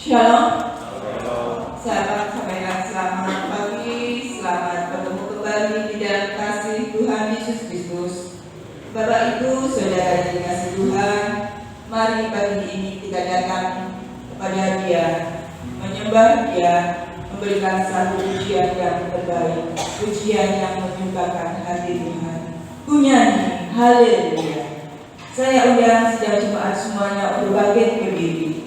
Shalom, sahabat sampaikan selamat pagi, selamat bertemu kembali di dalam kasih Tuhan Yesus Kristus. Bapak Ibu, Saudara yang dikasih Tuhan, mari pagi ini kita datang kepada Dia, menyembah Dia, memberikan satu pujian yang terbaik, pujian yang menyumbangkan hati Tuhan. Kunyanyi, haleluya. Saya undang sidang jemaat semuanya untuk bangkit berdiri.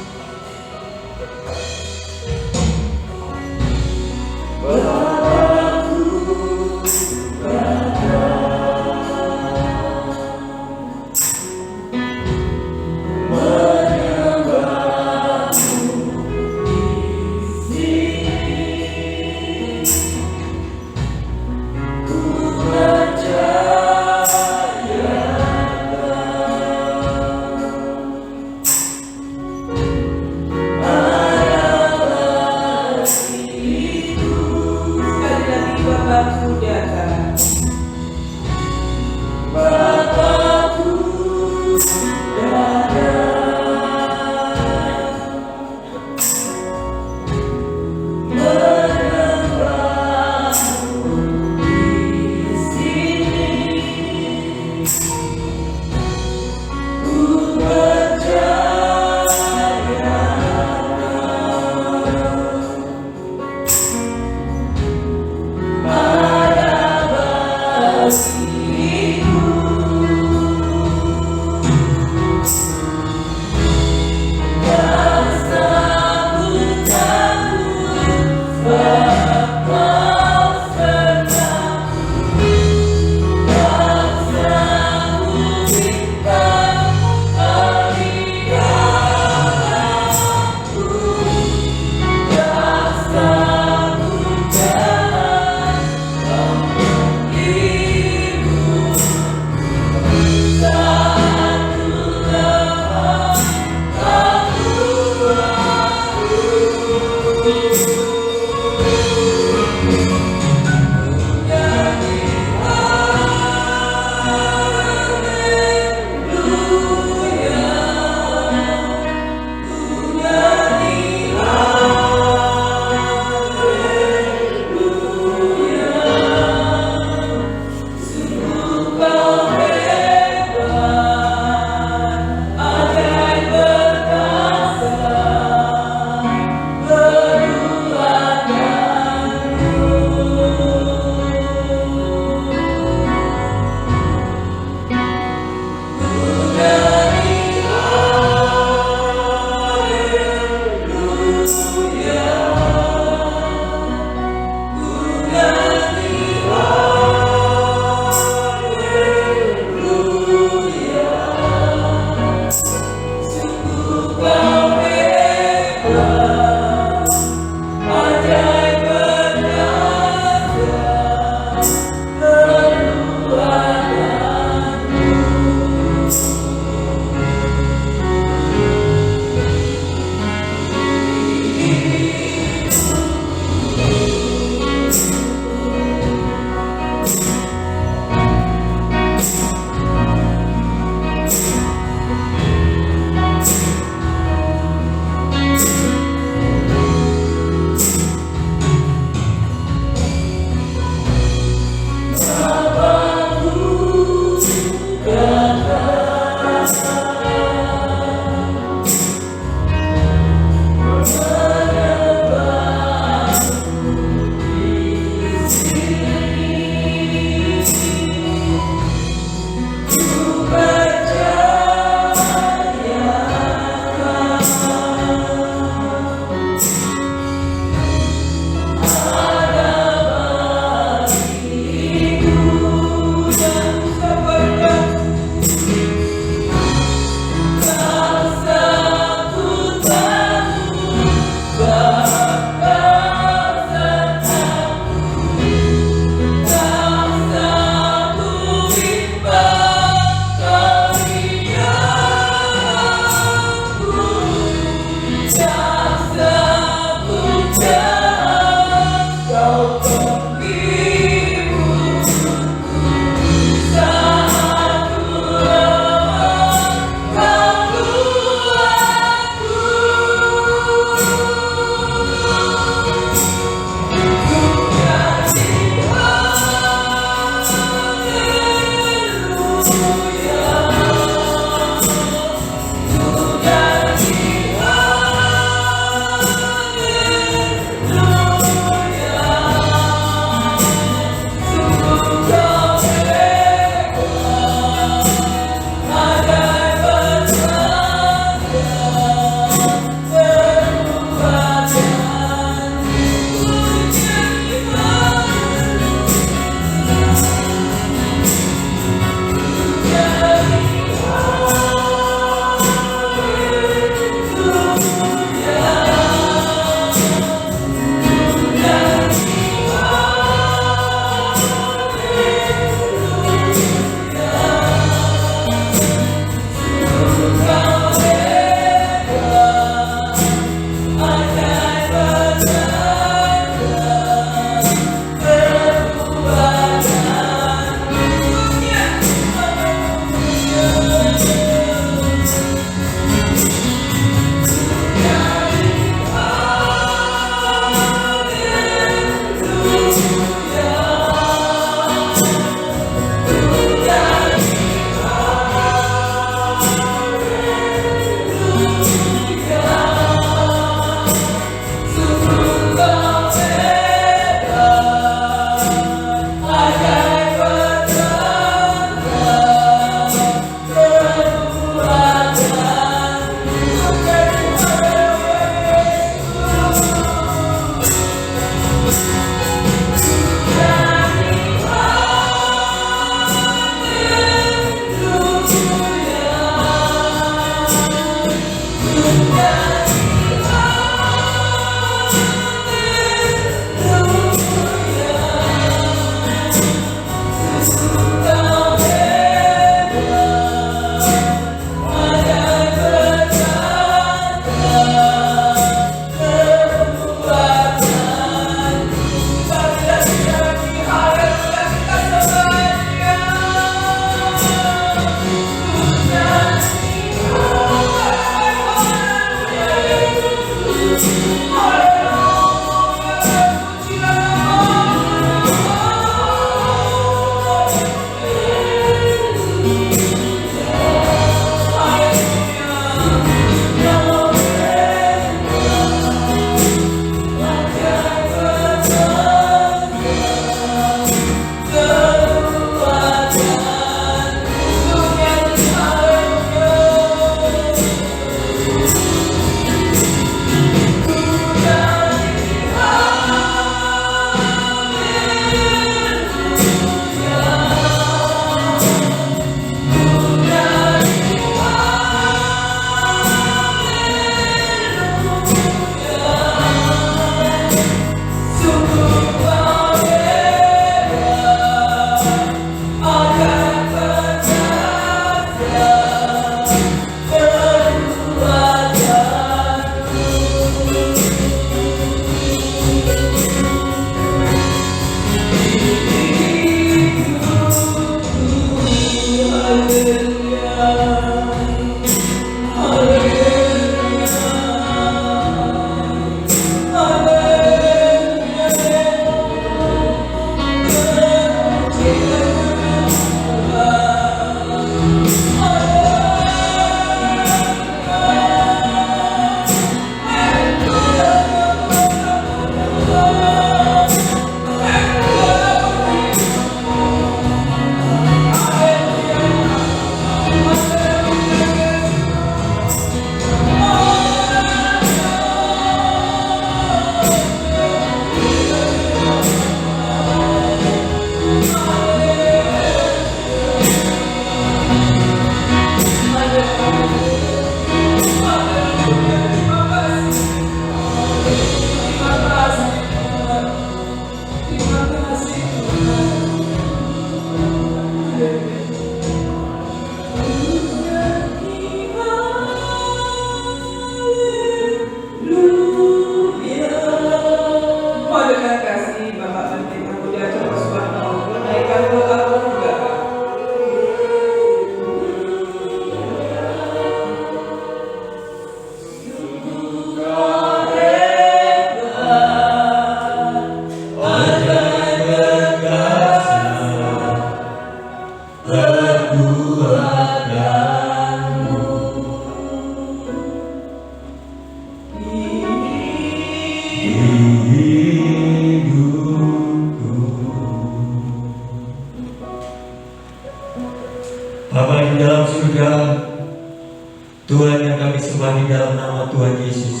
Tuhan yang kami sembah di dalam nama Tuhan Yesus.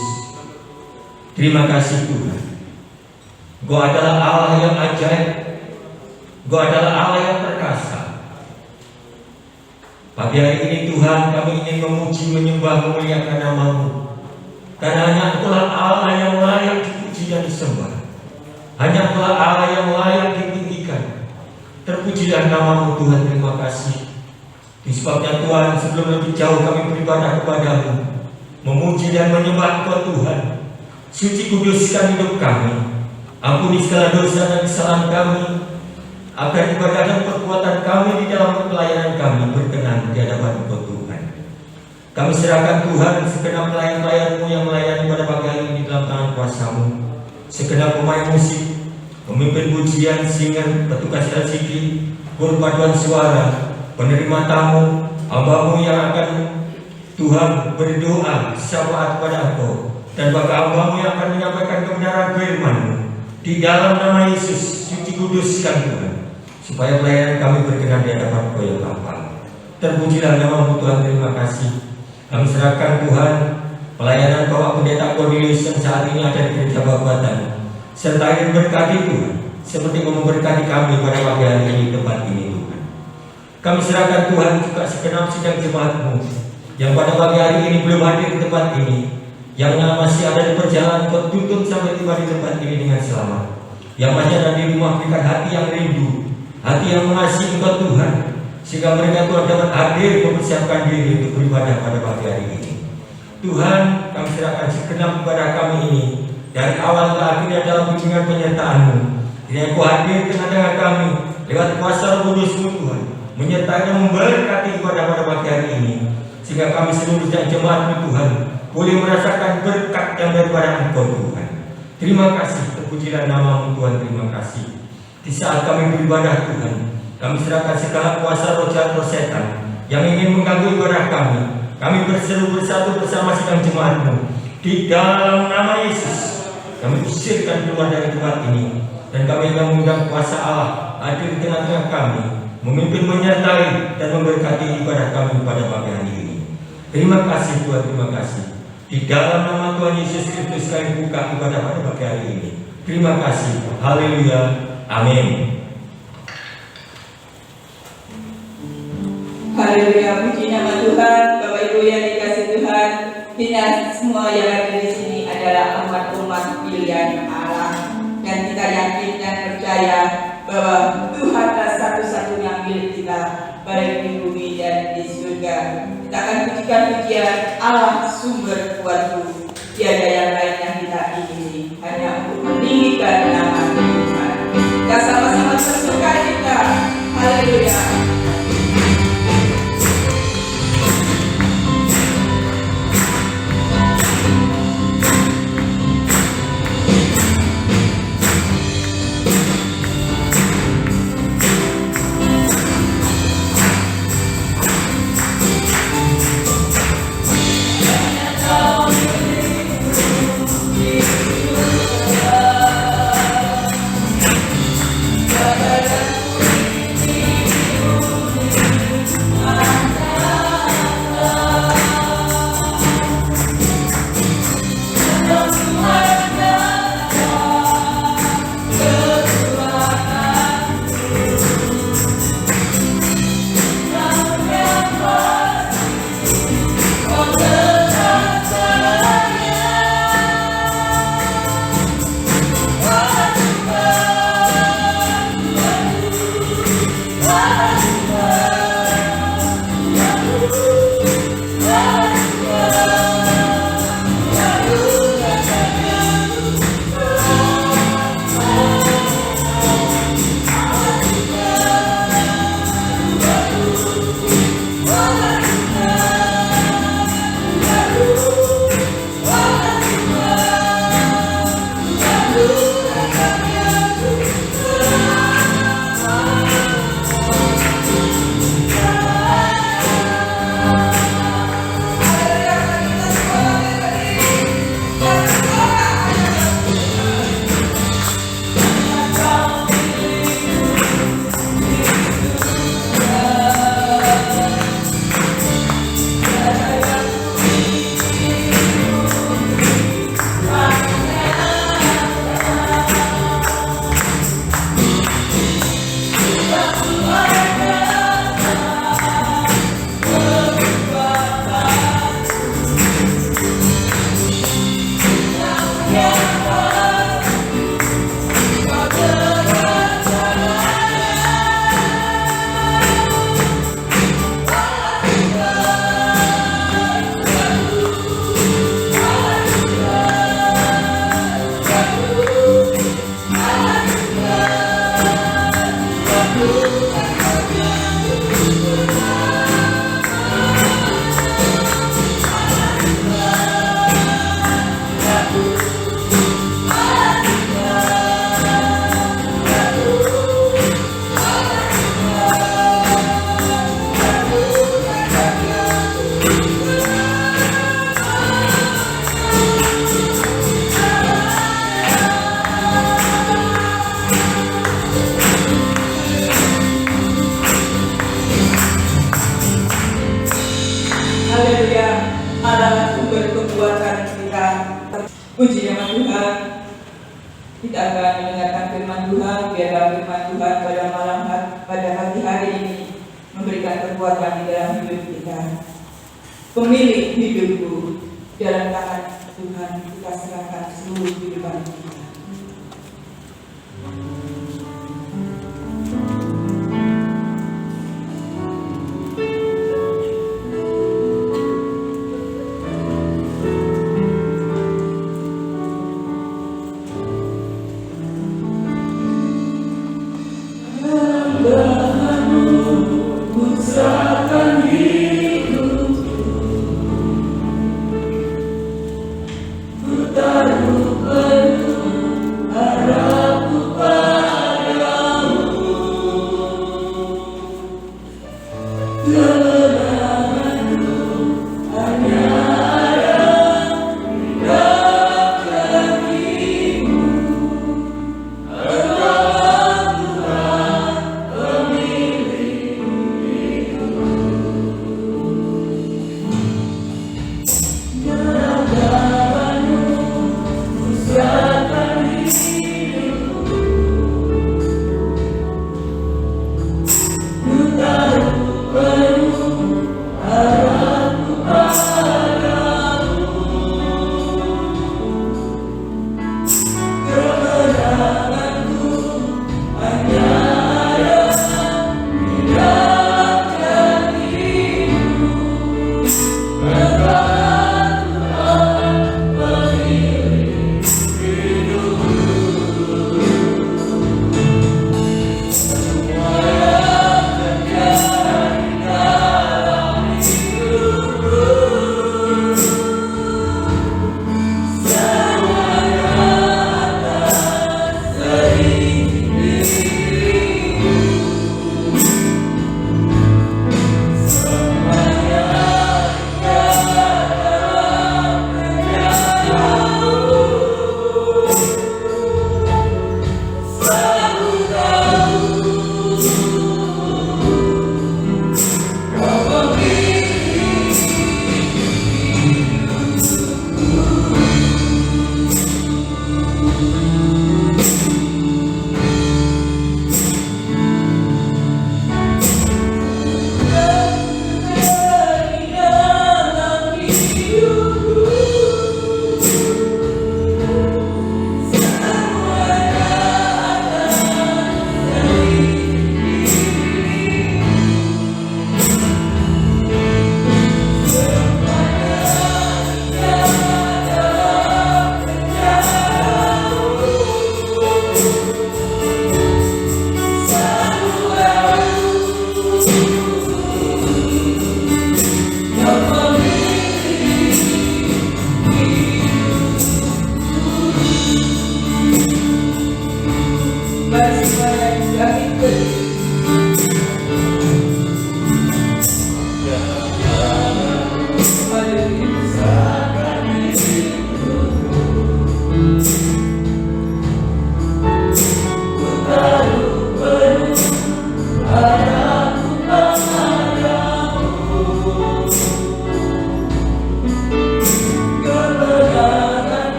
Terima kasih Tuhan. Engkau adalah Allah yang ajaib. Engkau adalah Allah yang perkasa. Pagi hari ini Tuhan, kami ingin memuji, menyembah, memuliakan nama-Mu. Karena hanya Engkau Allah yang layak dipuji dan disembah. Hanya Engkau Allah yang layak ditinggikan. Terpujilah nama-Mu Tuhan, terima kasih. Disebabnya Tuhan, sebelum lebih jauh kami beribadah kepada-Mu, memuji dan menyembah Engkau Tuhan. Suci kuduskan hidup kami. Ampuni segala dosa dan kesalahan kami, agar ibadah dan perbuatan kami di dalam pelayanan kami berkenan di hadapan Engkau Tuhan. Kami serahkan Tuhan segenap pelayan-pelayan-Mu yang melayani pada pagi hari ini dalam tangan kuasa-Mu. Segenap pemain musik, pemimpin pujian, singer, petugas LCD, guru paduan suara, penerima tamu, hamba-Mu yang akan Tuhan berdoa syafaat kepada Engkau, dan bagi hamba-Mu yang akan menyampaikan kebenaran firman-Mu. Di dalam nama Yesus, suci kuduskan Tuhan, supaya pelayanan kami berkenan di hadapan Engkau ya Bapa. Terpujilah nama-Mu Tuhan, terima kasih. Kami serahkan Tuhan pelayanan Bapak Pendeta Cornelius yang saat ini ada di gereja Babatan, serta ingin berkati Tuhan, seperti memberkati kami pada pagi hari ini di tempat ini Tuhan. Kami serahkan Tuhan juga segenap sidang jemaat-Mu yang pada pagi hari ini belum hadir di tempat ini, yang masih ada di perjalanan Kau tuntun sampai tiba di tempat ini dengan selamat. Yang masih ada di rumah, berikan hati yang rindu, hati yang mengasihi Engkau Tuhan, sehingga mereka Tuhan dapat hadir mempersiapkan diri untuk beribadah pada pagi hari ini. Tuhan, kami serahkan segenap ibadah kami ini dari awal ke akhirnya dalam bimbingan penyertaan-Mu. Kiranya Kau hadir tengah-tengah kami lewat kuasa Roh Kudus-Mu Tuhan, menyertai dan memberkati ibadah pada pagi hari ini, sehingga kami seluruh jemaat-Mu Tuhan boleh merasakan berkat yang daripada Engkau Tuhan. Terima kasih, terpujilah nama-Mu Tuhan, terima kasih. Di saat kami beribadah Tuhan, kami serahkan segala kuasa roh jahat, roh setan yang ingin mengganggu ibadah kami. Kami berseru bersatu bersama sidang jemaat-Mu. Di dalam nama Yesus, kami usirkan keluar dari tempat ini, dan kami akan mengundang kuasa Allah hadir di tengah-tengah kami, memimpin, menyertai, dan memberkati ibadah kami pada pagi hari ini. Terima kasih Tuhan, terima kasih. Di dalam nama Tuhan Yesus Kristus kami buka ibadah pada pagi hari ini. Terima kasih. Haleluya. Amin. Haleluya, puji nama Tuhan. Bapak Ibu yang dikasih Tuhan, kita semua yang ada di sini adalah umat-umat pilihan Allah, dan kita yakin dan percaya bahwa Tuhanlah satu-satunya milik kita, baik di bumi dan di surga. Kita akan pujikan pujian Allah sumber kuatku, tiada yang lain yang kita ingini, hanya untuk meninggikan nama Tuhan. Kita sama-sama bersuka cita. Haleluya. berkekuatan kita. Puji nama Tuhan. Kita akan mendengarkan firman Tuhan. Biarlah firman Tuhan pada pagi hari ini memberikan kekuatan di dalam hidup kita. Pemilik hidupku, dalam tangan Tuhan kita serahkan seluruh kehidupan kita. Taruh penuh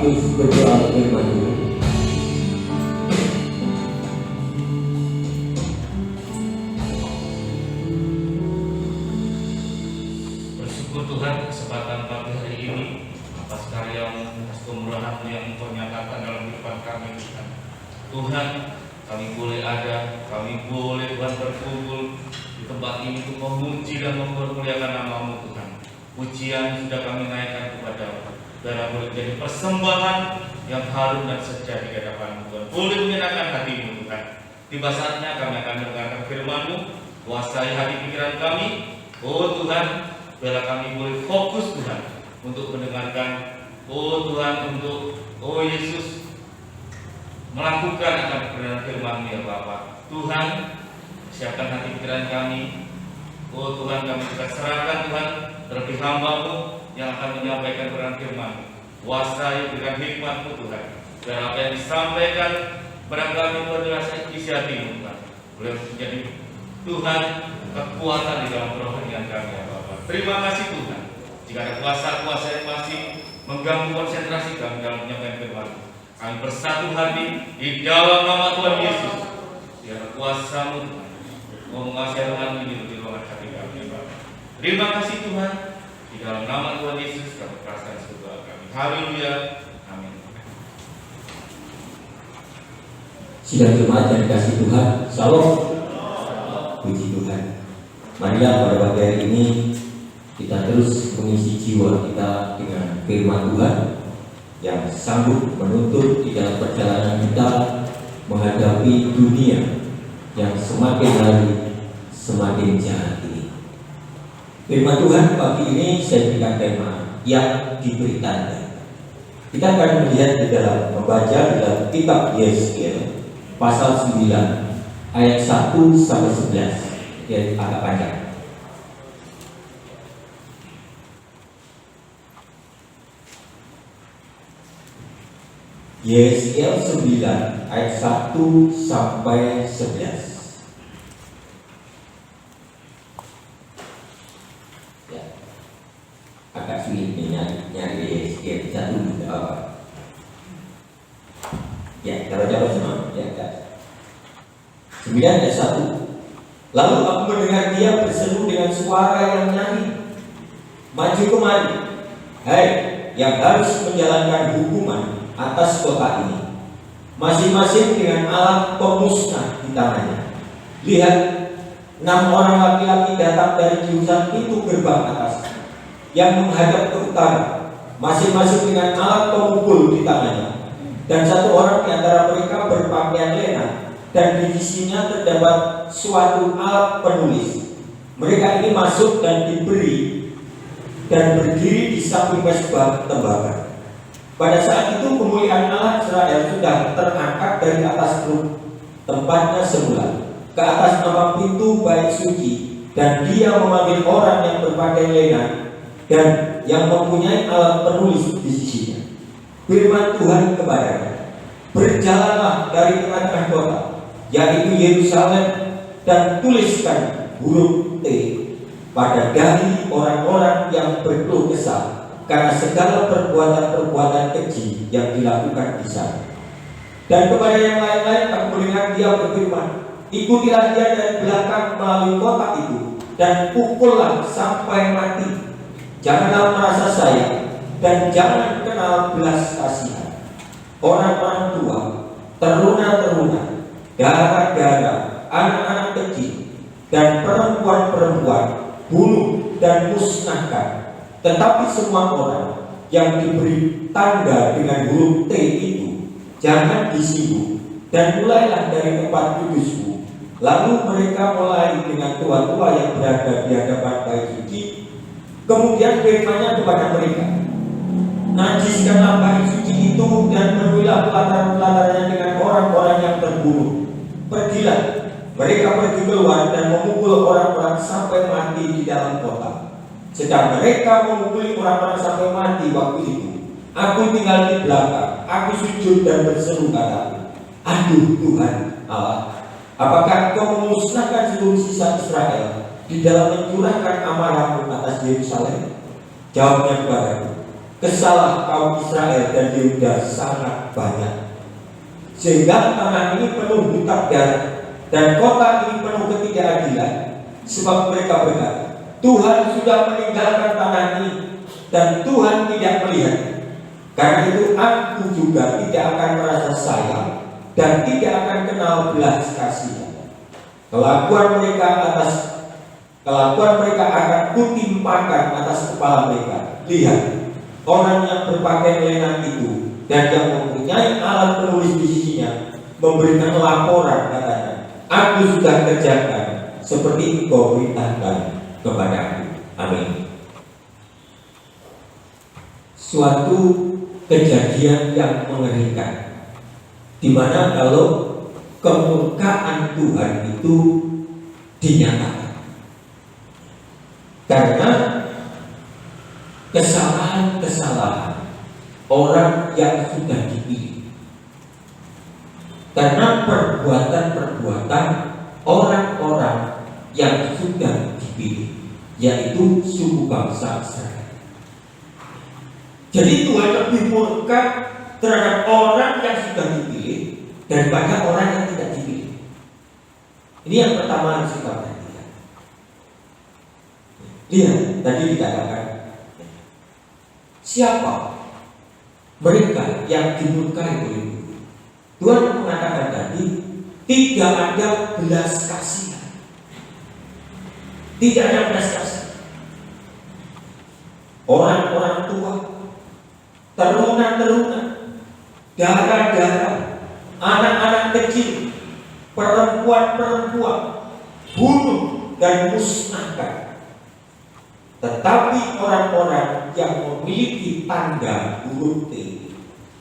Titus berdoa firman Tuhan. Bersyukur Tuhan kesempatan pagi hari ini atas karya-Mu, atas kemurahan-Mu yang Engkau nyatakan dalam kehidupan kami Tuhan. Tuhan, kami boleh ada, kami boleh Tuhan berkumpul di tempat ini untuk memuji dan mempermuliakan nama-Mu Tuhan. Pujian sudah kami naikkan kepada-Mu, biarlah boleh menjadi persembahan yang harum dan setia di hadapan-Mu Tuhan. Boleh menyenangkan hati-Mu Tuhan. Tiba saatnya kami akan mendengarkan firman-Mu, kuasai hati pikiran kami. Oh Tuhan, biarlah kami boleh fokus Tuhan untuk mendengarkan. Oh Tuhan, untuk Yesus melakukan akan kebenaran firman-Mu ya Bapa. Tuhan, siapkan hati pikiran kami. Oh Tuhan, kami juga serahkan Tuhan terlebih hamba-Mu yang akan menyampaikan kebenaran firman-Mu. Kuasai, berikan hikmat-Mu Tuhan, biar apa yang disampaikan kepada kami Tuhan dirasa isi hati-Mu Tuhan, boleh menjadi Tuhan kekuatan di dalam kerohanian kami ya Bapa. Terima kasih Tuhan. Jika ada kuasa-kuasa yang masih mengganggu konsentrasi kami dalam menyampaikan firman-Mu, kami bersatu hati di dalam nama Tuhan Yesus. Biar kuasa-Mu Tuhan mau mengasihi Tuhan ini di ruangan hati kami ya Bapa. Terima kasih Tuhan. Di dalam nama Tuhan Yesus kami perasaan doa kami. Haleluya. Amin. Sidang jemaat yang dikasih Tuhan, Shalom. Puji Tuhan. Marilah pada pagi hari ini kita terus mengisi jiwa kita dengan firman Tuhan yang sanggup menuntut di dalam perjalanan kita menghadapi dunia yang semakin hari semakin jahat ini. Firman Tuhan pagi ini saya berikan tema yang diberi tanda. Kita akan melihat di dalam membaca di dalam kitab Yeskiel pasal 9 ayat 1 sampai 11. Dia agak panjang. Yeskiel 9 ayat 1 sampai 11. Ya. Agak sulit nyari Yeskiel 1 ya, kalau jawab semua ya, 9 ayat 1. Lalu aku mendengar dia berseru dengan suara yang nyaring, maju kemari, hai yang harus menjalankan hukuman atas kota ini, masing-masing dengan alat pemusnah di tangannya. Lihat, 6 orang laki-laki datang dari jurusan pintu gerbang atas yang menghadap ke utara, masing-masing dengan alat pemukul di tangannya. Dan 1 orang di antara mereka berpakaian lena, dan di sisinya terdapat suatu alat penulis. Mereka ini masuk dan diberi dan berdiri di samping mezbah tembaga. Pada saat itu kemuliaan Allah Israel sudah terangkat dari atas tempatnya semula ke atas nama pintu bait suci, dan dia memanggil orang yang berpakaian lena dan yang mempunyai alat penulis di sisinya. Firman Tuhan kepadanya, berjalanlah dari tengah-tengah kota, yaitu Yerusalem, dan tuliskan huruf T pada dahi orang-orang yang berkeluh kesah karena segala perbuatan-perbuatan keji yang dilakukan di sana. Dan kepada yang lain-lain aku mendengar dia berfirman, ikutilah dia dari belakang melalui kota itu dan pukullah sampai mati. Janganlah merasa sayang dan jangan kenal belas kasihan. Orang-orang tua, teruna-teruna, darah-darah, anak-anak kecil, dan perempuan-perempuan bunuh dan musnahkan. Tetapi semua orang yang diberi tanda dengan huruf T itu jangan disinggung, dan mulailah dari tempat kudusku. Lalu mereka mulai dengan tua-tua yang berada di hadapan bait suci. Kemudian firman-Nya kepada mereka, najiskanlah bait suci itu dan penuhilah pelataran-pelatarannya dengan orang-orang yang terbunuh. Pergilah, mereka pergi keluar dan memukul orang-orang sampai mati di dalam kota. Sedang mereka memukuli orang-orang sampai mati waktu itu, aku tinggal di belakang, aku sujud dan berseru kataku, aduh Tuhan Allah, apakah Kau memusnahkan seluruh sisa Israel di dalam mencurahkan amarahmu atas Yerusalem? Jawabnya kepadaku, kesalahan kaum Israel dan Yehuda sangat banyak, sehingga tanah ini penuh hutang darah dan kota ini penuh ketidakadilan. Sebab mereka berkata, Tuhan sudah meninggalkan tanah ini dan Tuhan tidak melihat. Karena itu aku juga tidak akan merasa sayang dan tidak akan kenal belas kasihan. Kelakuan mereka akan kutimpakan atas kepala mereka. Lihat, orang yang berpakaian lenan itu dan yang mempunyai alat penulis di sisinya memberikan laporan, katanya, aku sudah kerjakan seperti engkau beritakan kepadaku. Amin. Suatu kejadian yang mengerikan, di mana kalau kemurkaan Tuhan itu dinyatakan karena kesalahan-kesalahan orang yang sudah dipilih, karena perbuatan-perbuatan orang-orang yang sudah dipilih, yaitu suku bangsa Israel. Jadi Tuhan lebih murka terhadap orang yang sudah dipilih daripada orang yang tidak dipilih. Ini yang pertama harus kita perhatikan. Lihat, tadi dikatakan siapa mereka yang dimurkai oleh Tuhan. Tuhan mengatakan tadi tidak ada belas kasihan. Tidak ada belas kasihan. Orang-orang tua, teruna-teruna, darah-darah, anak-anak kecil, perempuan-perempuan, bunuh dan musnahkan. Tetapi orang-orang yang memiliki tanda huruf T,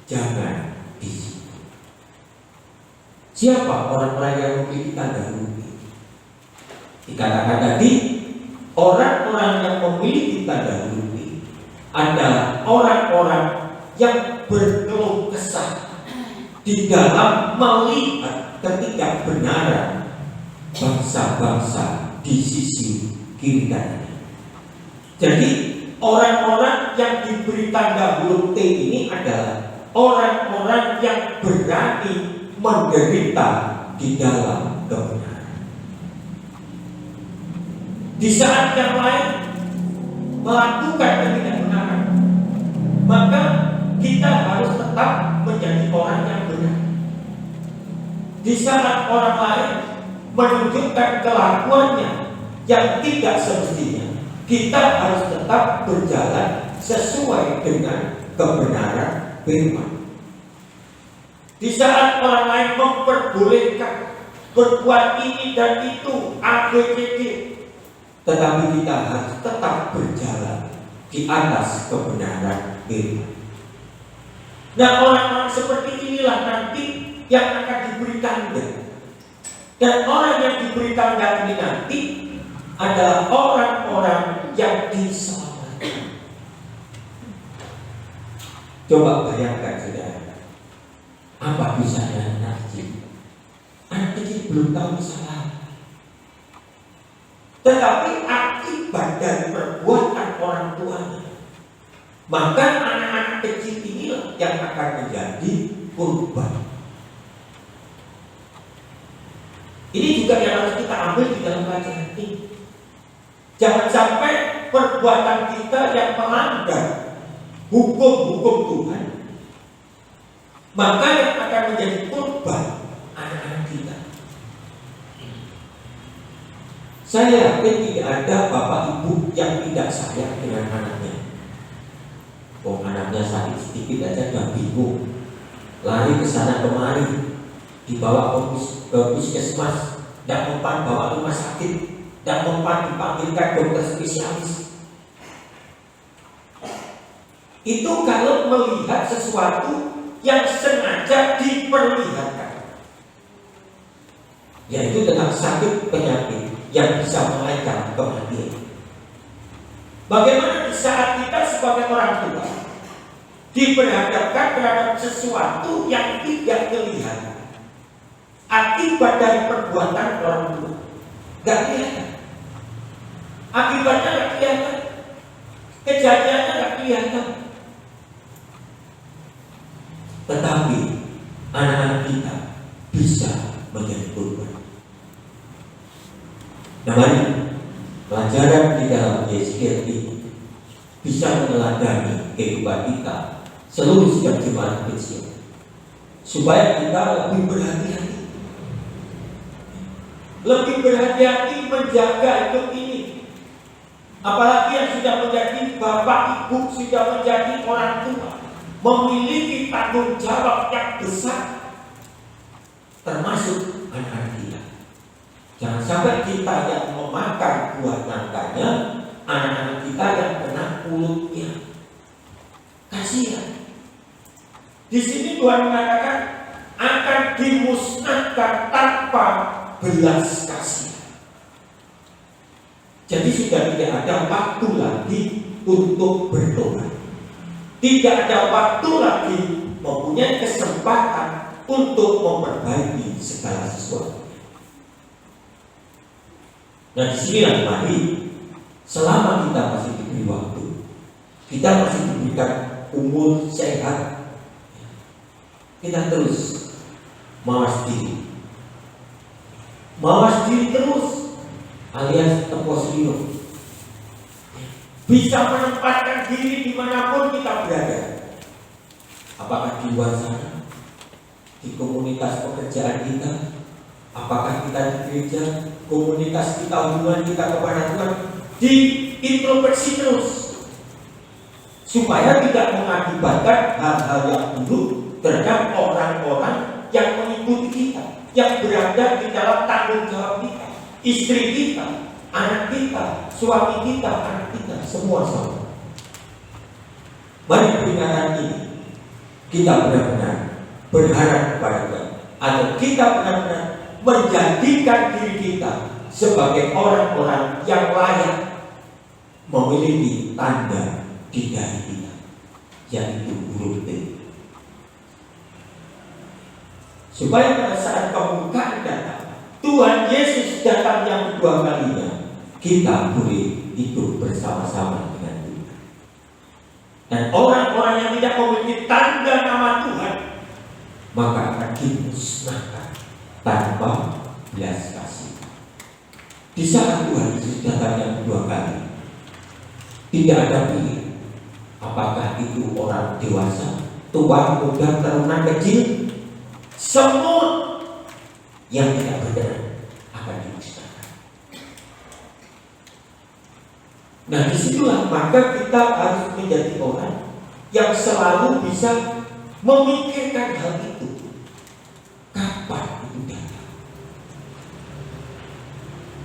jangan di situ. Siapa orang-orang yang memiliki tanda huruf T? Dikatakan tadi, orang-orang yang memiliki tanda huruf T adalah orang-orang yang berkeluh kesah di dalam melihat ketidakbenaran bangsa-bangsa di sisi kiri kanan. Jadi orang-orang yang diberi tanda huruf T ini adalah orang-orang yang berani menderita di dalam kebenaran. Di saat yang lain melakukan ketidakbenaran, maka kita harus tetap menjadi orang yang benar. Di saat orang lain menunjukkan kelakuannya yang tidak semestinya, kita harus tetap berjalan sesuai dengan kebenaran firman. Di saat orang lain memperbolehkan berbuat ini dan itu, ABCD, tetapi kita harus tetap berjalan di atas kebenaran firman. Nah, orang-orang seperti inilah nanti yang akan diberi tanda. Dan orang yang diberi tanda ini nanti adalah orang-orang yang diselamatkan. Coba bayangkan, saudara, apa bisanya anak kecil? Anak kecil belum tahu salah, tetapi akibat dari perbuatan orang tuanya, maka anak-anak kecil inilah yang akan menjadi korban. Ini juga yang harus kita ambil di dalam pelajaran ini. Jangan sampai perbuatan kita yang melanggar hukum-hukum Tuhan, maka yang akan menjadi korban anak-anak kita. Saya yakin tidak ada bapak ibu yang tidak sayang dengan anaknya. Oh, anaknya sakit sedikit aja sudah bingung, lari ke sana kemari, dibawa ke puskesmas, tidak mempan bawa rumah sakit, tidak mempan dipanggilkan dokter spesialis. Itu kalau melihat sesuatu yang sengaja diperlihatkan, yaitu tentang sakit penyakit yang bisa mengancam kematian. Bagaimana di saat kita sebagai orang tua diperhadapkan terhadap sesuatu yang tidak kelihatan akibat dari perbuatan orang tua? Gak kelihatan. Akibatnya gak kelihatan. Kejadiannya gak kelihatan. tetapi anak-anak kita bisa menjadi korban. Nah, mari pelajaran di dalam Yeskiel ini bisa meneladani kehidupan kita seluruh setiap jemaat kecil, supaya kita lebih berhati-hati, menjaga hidup ini. Apalagi yang sudah menjadi bapak ibu, sudah menjadi orang tua, memiliki tanggung jawab yang besar, termasuk anak-anak kita. Jangan sampai kita yang memakan buah nangkanya, anak-anak kita yang kena mulutnya. Kasihan. Di sini Tuhan mengatakan akan dimusnahkan tanpa belas kasih. Jadi sudah tidak ada waktu lagi untuk bertobat. Tidak ada waktu lagi mempunyai kesempatan untuk memperbaiki segala sesuatu. Nah, disinilah mari selama kita masih diberi waktu, kita masih diberikan umur sehat, kita terus mawas diri terus, alias temposrio, bisa menempatkan diri dimanapun kita berada. Apakah di luar sana, di komunitas pekerjaan kita, apakah kita di gereja, komunitas kita, hubungan kita kepada Tuhan, diintrospeksi terus, supaya tidak mengakibatkan hal-hal yang buruk terhadap orang-orang yang mengikuti kita, yang berada di dalam tanggung jawab kita, istri kita, anak kita, suami kita, anak kita, semua sama. Mari peringatan ini kita benar-benar berharap kepada Tuhan, atau kita benar-benar menjadikan diri kita sebagai orang-orang yang layak memiliki tanda di dahi kita, yaitu huruf T. Supaya pada saat pembukaan datang, Tuhan Yesus datang yang kedua kalinya, kita boleh hidup bersama-sama dengan Tuhan. Dan orang-orang yang tidak memiliki tanda nama Tuhan, maka akan dimusnahkan tanpa belas kasih. Di saat Tuhan Yesus datang yang kedua kali, tidak ada pilihan. Apakah itu orang dewasa, tua, muda, teruna, kecil, semua yang tidak berkenan akan dimusnahkan. Nah, disitulah maka kita harus menjadi orang yang selalu bisa memikirkan hal itu. Kapan itu datang?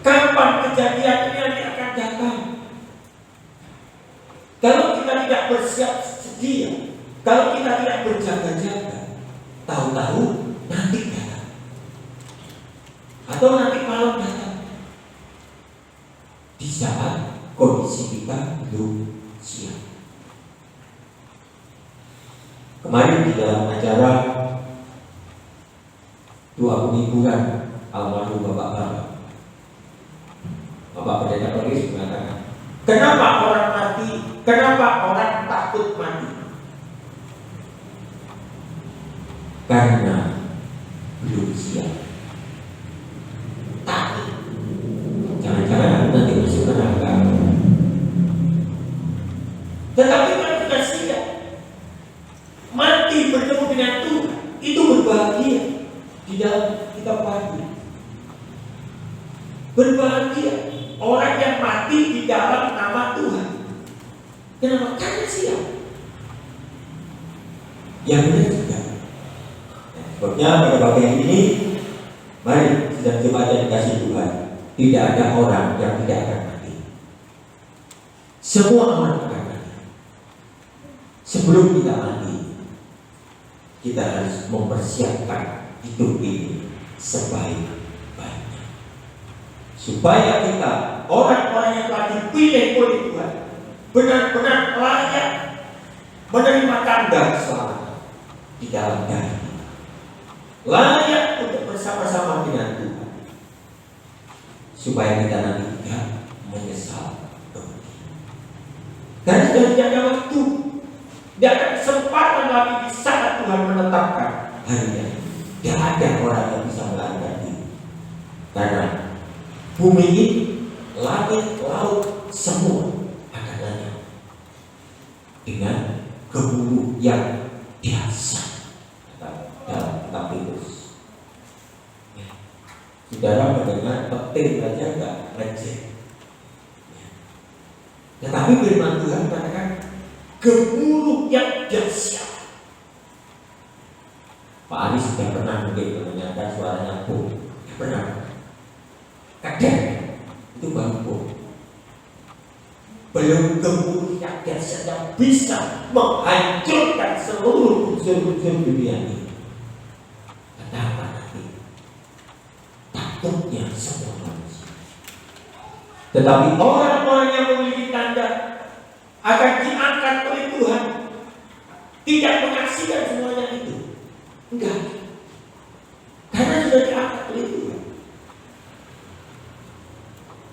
Kapan kejadian ini nanti akan datang? Kalau kita tidak bersiap sedia, kalau kita tidak berjaga-jaga, tahu-tahu nanti datang, atau nanti malam datang, di saat kondisi kita belum siap. Kemarin di dalam acara doa penghiburan almarhum Bapak Pendeta Paulus mengatakan, kenapa orang mati? Kenapa orang takut mati? Karena belum siap. Takut. Jangan-jangan aku nanti masuk neraka. Tetapi kalau kita siap, mati bertemu dengan Tuhan, itu berbahagia di dalam kitab Wahyu. Berbahagia orang yang mati di dalam nama Tuhan. Kenapa? Karena siap. Yang benar juga. Sebabnya pada bagian ini, mari sedang jemaat yang dikasih Tuhan, tidak ada orang yang tidak akan mati. Semua orang akan mati. Sebelum kita mati, kita harus mempersiapkan hidup ini sebaik-baiknya, supaya kita orang-orang yang telah dipilih oleh Tuhan benar-benar layak menerima tanda keselamatan di dalam diri, layak untuk bersama-sama dengan Tuhan, supaya kita nanti tidak menyesal kemudian. Karena sudah tidak ada waktu. Tidak ada kesempatan lagi di saat Tuhan menetapkan harinya. Tidak ada orang yang bisa melanggar diri. Karena bumi ini, langit, laut, semua akan lenyap dengan gemuruh yang biasa dalam Petrus. Saudara mendengar petir saja enggak receh. Tetapi firman Tuhan katakan gemuruh yang dahsyat. Pak Ali sudah pernah mungkin mendengarkan suaranya bom. Pernah. Kadang itu baru bom. Belum gemuruh yang dahsyat yang bisa menghancurkan seluruh unsur-unsur dunia ini. Betapa nanti takutnya semua manusia. Tetapi orang-orang yang memiliki tanda akan diangkat oleh Tuhan, tidak menyaksikan semuanya itu. Enggak. Karena sudah diangkat oleh Tuhan.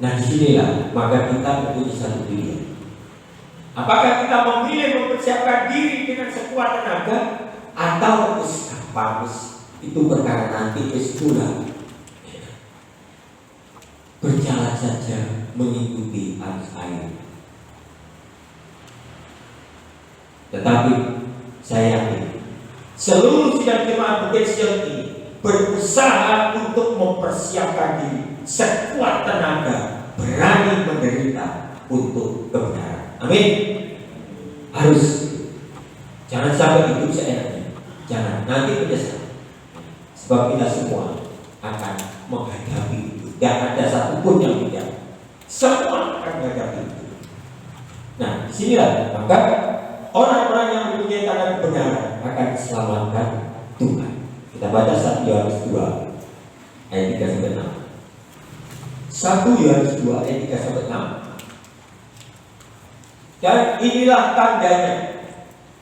Nah, disinilah maka kita mempunyai satu pilihan. Apakah kita memilih mempersiapkan diri dengan sekuat tenaga, atau gampang itu perkara nanti pulang berjalan saja mengikuti arus air. Tetapi saya yakin seluruh sidang jemaat Bukit Sion ini berusaha untuk mempersiapkan diri sekuat tenaga, berani menderita untuk kebenaran. Amin. Harus. Jangan sampai hidup seenaknya. Jangan, nanti menyesal. Sebab kita semua akan menghadapi itu. Tidak ada satupun yang tidak. Semua akan menghadapi itu. Nah, disinilah maka orang-orang yang mempunyai tanda kebenaran akan diselamatkan Tuhan. Kita baca 1 Yohanes 2 ayat 3-6. 1 Yohanes 2 ayat 3-6. Dan inilah tandanya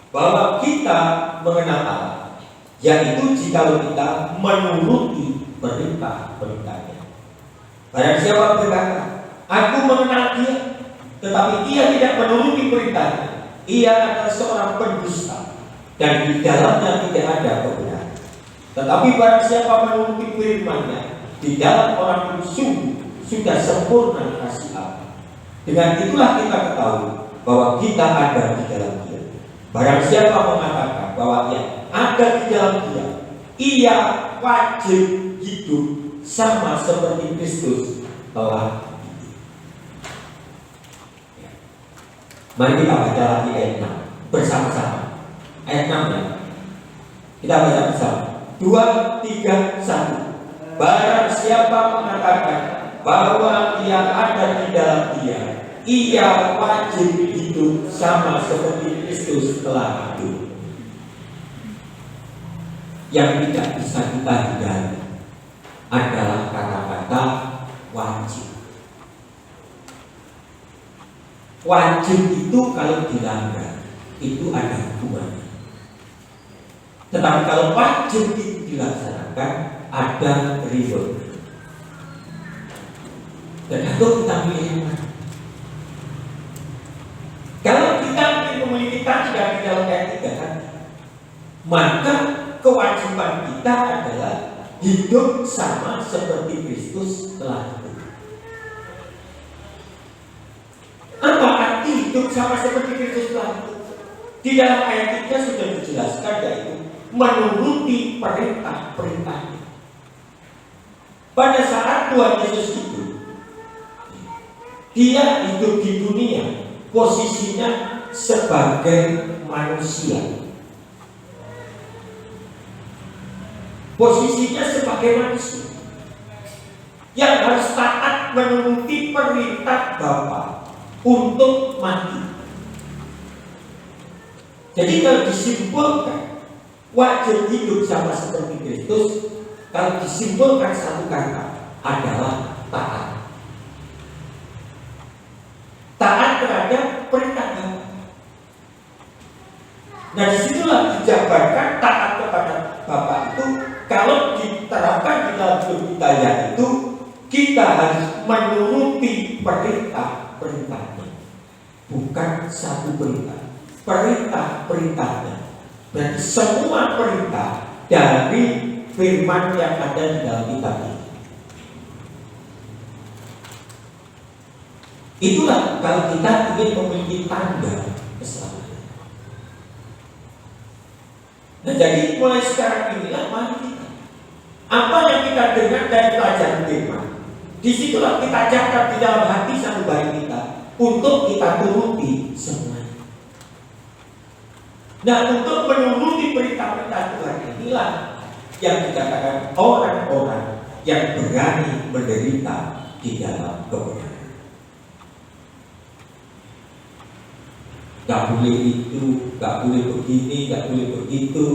bahwa kita mengenal Allah, yaitu jikalau kita menuruti perintah-perintahnya. Barang siapa berkata, aku mengenal dia, tetapi ia tidak menuruti perintahnya, ia adalah seorang pendusta, dan di dalamnya tidak ada kebenaran. Tetapi barang siapa menuruti firman-Nya, di dalam orang itu sungguh sudah sempurna kasih Allah. Dengan itulah kita ketahui bahwa kita ada di dalam Dia. Barang siapa mengatakan bahwa ia ada di dalam Dia, ia wajib hidup sama seperti Kristus telah hidup. Mari kita baca lagi ayat 6 bersama-sama. Ayat 6 ya. Kita baca bersama. 2, 3, 1. Barang siapa mengatakan bahwa ia ada di dalam Dia, ia wajib hidup sama seperti Kristus telah hidup. Yang tidak bisa kita hindari adalah kata-kata wajib. Wajib itu kalau dilanggar itu ada hukumannya. Tetapi kalau wajib itu dilaksanakan ada reward. Tergantung kita pilih yang mana. Kalau kita ingin memiliki tanda di dalam ayat 3 kan, maka kewajiban kita adalah hidup sama seperti Kristus telah hidup. Apa arti hidup sama seperti Kristus telah hidup? Di dalam ayat 3 sudah dijelaskan, yaitu menuruti perintah-perintahnya. Pada saat Tuhan Yesus hidup, Dia hidup di dunia, posisinya sebagai manusia. Posisinya sebagai manusia yang harus taat menuruti perintah Bapa untuk mati. Jadi kalau disimpulkan wajib hidup sama seperti Kristus, kalau disimpulkan satu kata adalah taat. Taat terhadap perintah Bapa. Nah, disitulah dijabarkan taat kepada Bapa itu kalau diterapkan di dalam hidup kita, yaitu kita harus menuruti perintah-perintahnya, bukan satu perintah, perintah-perintahnya. Berarti semua perintah dari firman yang ada di dalam kitab ini. Itulah kalau kita ingin memiliki tanda keselamatan. Nah, jadi mulai sekarang inilah mari kita, apa yang kita dengar dari pelajaran firman, disitulah kita catat di dalam hati sang bayi kita untuk kita turuti semuanya. Nah, untuk menuruti perintah-perintah Tuhan inilah yang dikatakan orang-orang yang berani menderita di dalam kebenaran. Gak boleh itu, gak boleh begini, gak boleh begitu.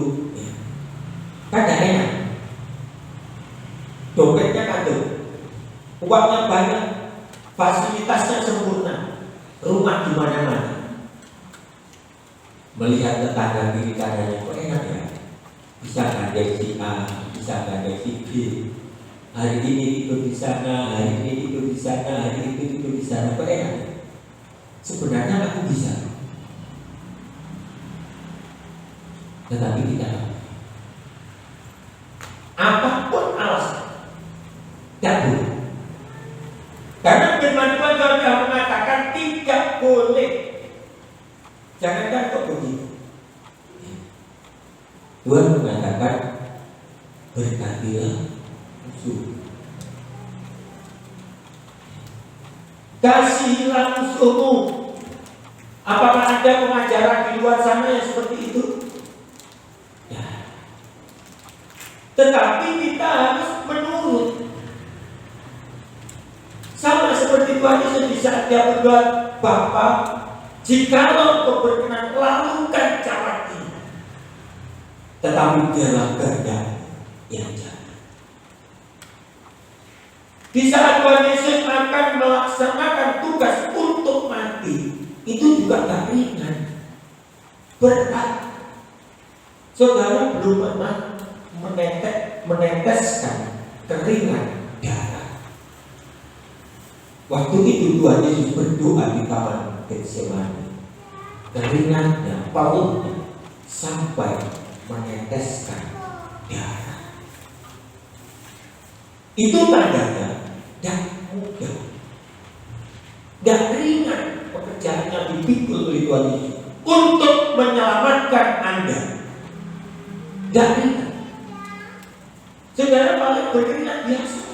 Kan gak enak. Dompetnya kado, uangnya banyak, fasilitasnya sempurna, rumah di mana-mana. Melihat tetangga kiri kanannya, kok enak ya? Bisa gandeng si A, bisa gandeng si B. Hari ini tidur di sana, hari ini tidur di sana, hari ini tidur di sana, kok enak ya? Sebenarnya aku bisa. Tetapi tidak. Apapun alasan, tidak boleh. Karena firman Tuhan sudah mengatakan tidak boleh. Jangankan kok begitu. Tuhan mengatakan berkatilah musuh. Kasihilah musuhmu. Apakah ada pengajaran di luar sana yang seperti itu? Tetapi kita harus menurut. Sama seperti Tuhan Yesus di saat dia berdoa, Bapa, jikalau kau berkenan lakukan cara ini, tetapi biarlah kehendak yang jalan. Di saat Tuhan Yesus akan melaksanakan tugas untuk mati, itu juga tak ringan, berat. Saudara belum pernah meneteskan keringat darah. Waktu itu Tuhan Yesus berdoa di taman Getsemani, keringatnya, pautnya sampai meneteskan darah. Itu tandanya dan mudah, dan ringan pekerjaannya dipikul oleh Tuhan Yesus untuk menyelamatkan Anda. Dan ringan. Saudara paling berkeringat biasa,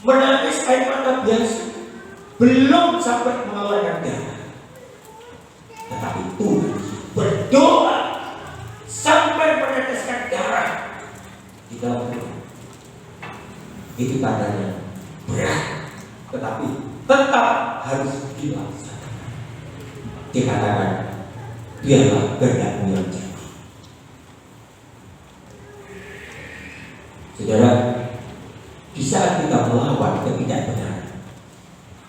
menangis air mata biasa, belum sampai mengeluarkan darah. Tetapi Tuhan berdoa sampai meneteskan darah di dalam tubuh. Itu tandanya berat, tetapi tetap harus dilaksanakan. Dikatakan, biarlah kehendakmu yang jadi. Saudara, di saat kita melawan ketidakbenaran,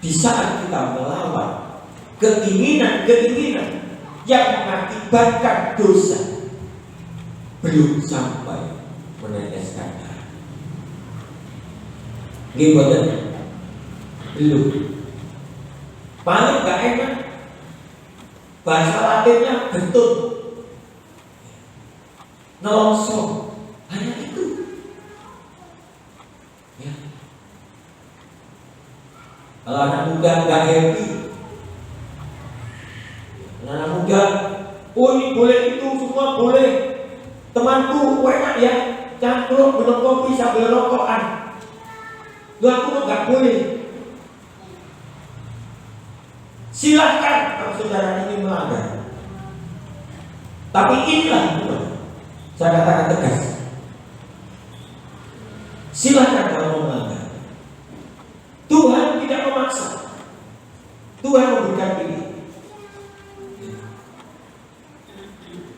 di saat kita melawan keinginan-keinginan yang mengakibatkan dosa, belum sampai meneteskan darah. Gimana? Belum. Paling gak enak. Bahasa Latinnya gentut, nelongso, hanya itu. Ya. Kalau anak muda nggak happy, anak muda, oh ini boleh itu semua boleh. Temanku enak ya, cangkruk minum kopi sambil rokokan. Lu aku nggak boleh. Silahkan kalau saudara ingin melanggar. Tapi inilah Tuhan. Saya katakan tegas. Silahkan kalau mau melanggar. Tuhan tidak memaksa. Tuhan memberikan pilihan.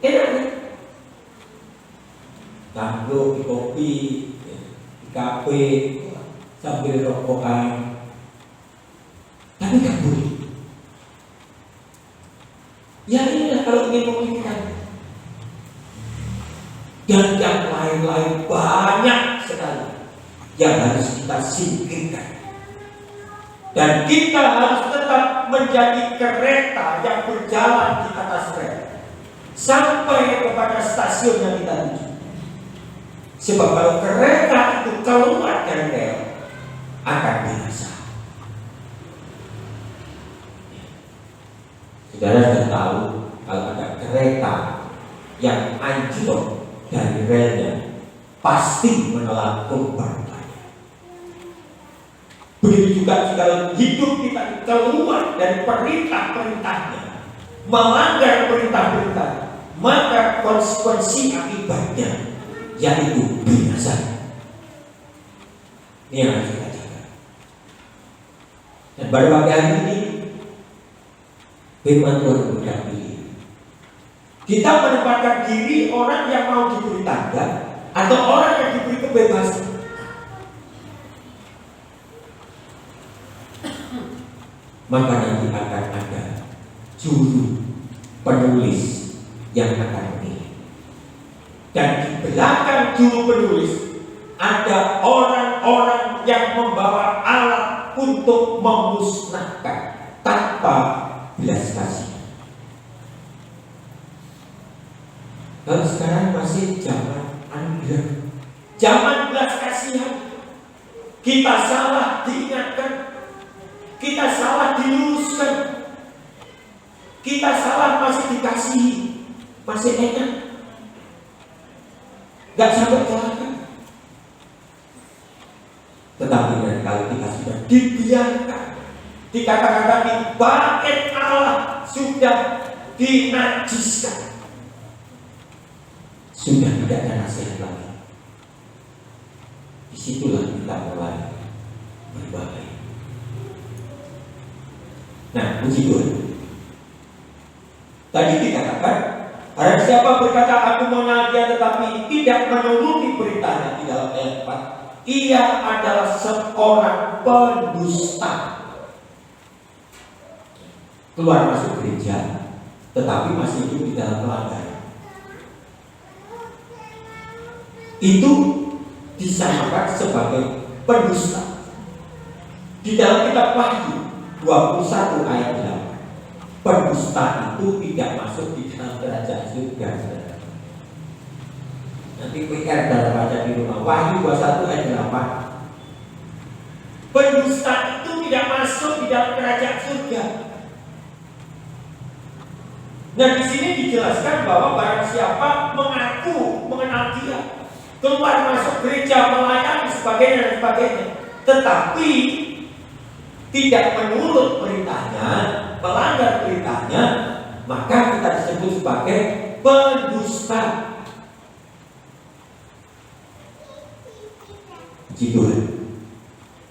Enak ya? Cangkruk di kopi, di kafe, sambil rokokan. Tapi gak boleh. Ya inilah kalau ingin memilihkan. Dan yang lain-lain banyak sekali yang harus kita singkirkan. Dan kita harus tetap menjadi kereta yang berjalan di atas rel. sampai kepada stasiun yang kita tuju. Sebab kalau kereta itu keluar dari rel akan binasa. Saudara sudah tahu kalau ada kereta yang hancur dari relnya pasti menelan korban banyak. Begitu juga jika hidup kita keluar dari perintah-perintahnya, melanggar perintah-perintah, maka konsekuensi akibatnya yaitu binasa. Ini yang harus kita jaga. Dan pada pagi hari ini firman Tuhan mendampingi kita menempatkan diri orang yang mau diberi tanda atau orang yang diberi kebebasan. Maka nanti akan ada juru penulis yang akan memilih. Dan di belakang juru penulis ada orang-orang yang membawa alat untuk memusnahkan tanpa belas kasih. Kalau sekarang masih zaman anugerah, zaman belas kasihan. Kita salah diingatkan, kita salah diluruskan, kita salah masih dikasihi, masih enak, gak sampai celaka. Tetapi kalau kita sudah dibiarkan, dikata-kata di bait Allah sudah dinajiskan, sudah tidak ada nasihat lagi. Disitulah kita mulai berbahaya. Nah, puji Tuhan. Tadi dikatakan, barang siapa berkata aku mengenal dia tetapi tidak menuruti perintahnya di dalam ayat 4, ia adalah seorang pendusta. Keluar masuk gereja, tetapi masih hidup di dalam pelanggaran. Itu disamakan sebagai pendusta. Di dalam kitab Wahyu 21 ayat 8, pendusta itu tidak masuk di dalam kerajaan surga. Nanti PR dalam baca di rumah, Wahyu 21 ayat 8. Pendusta itu tidak masuk di dalam kerajaan surga. Nah, di sini dijelaskan bahwa barang siapa mengaku mengenal dia, keluar masuk gereja, melayani sebagainya dan sebagainya, tetapi tidak menurut perintahnya, melanggar perintahnya, maka kita disebut sebagai pendusta. Puji Tuhan.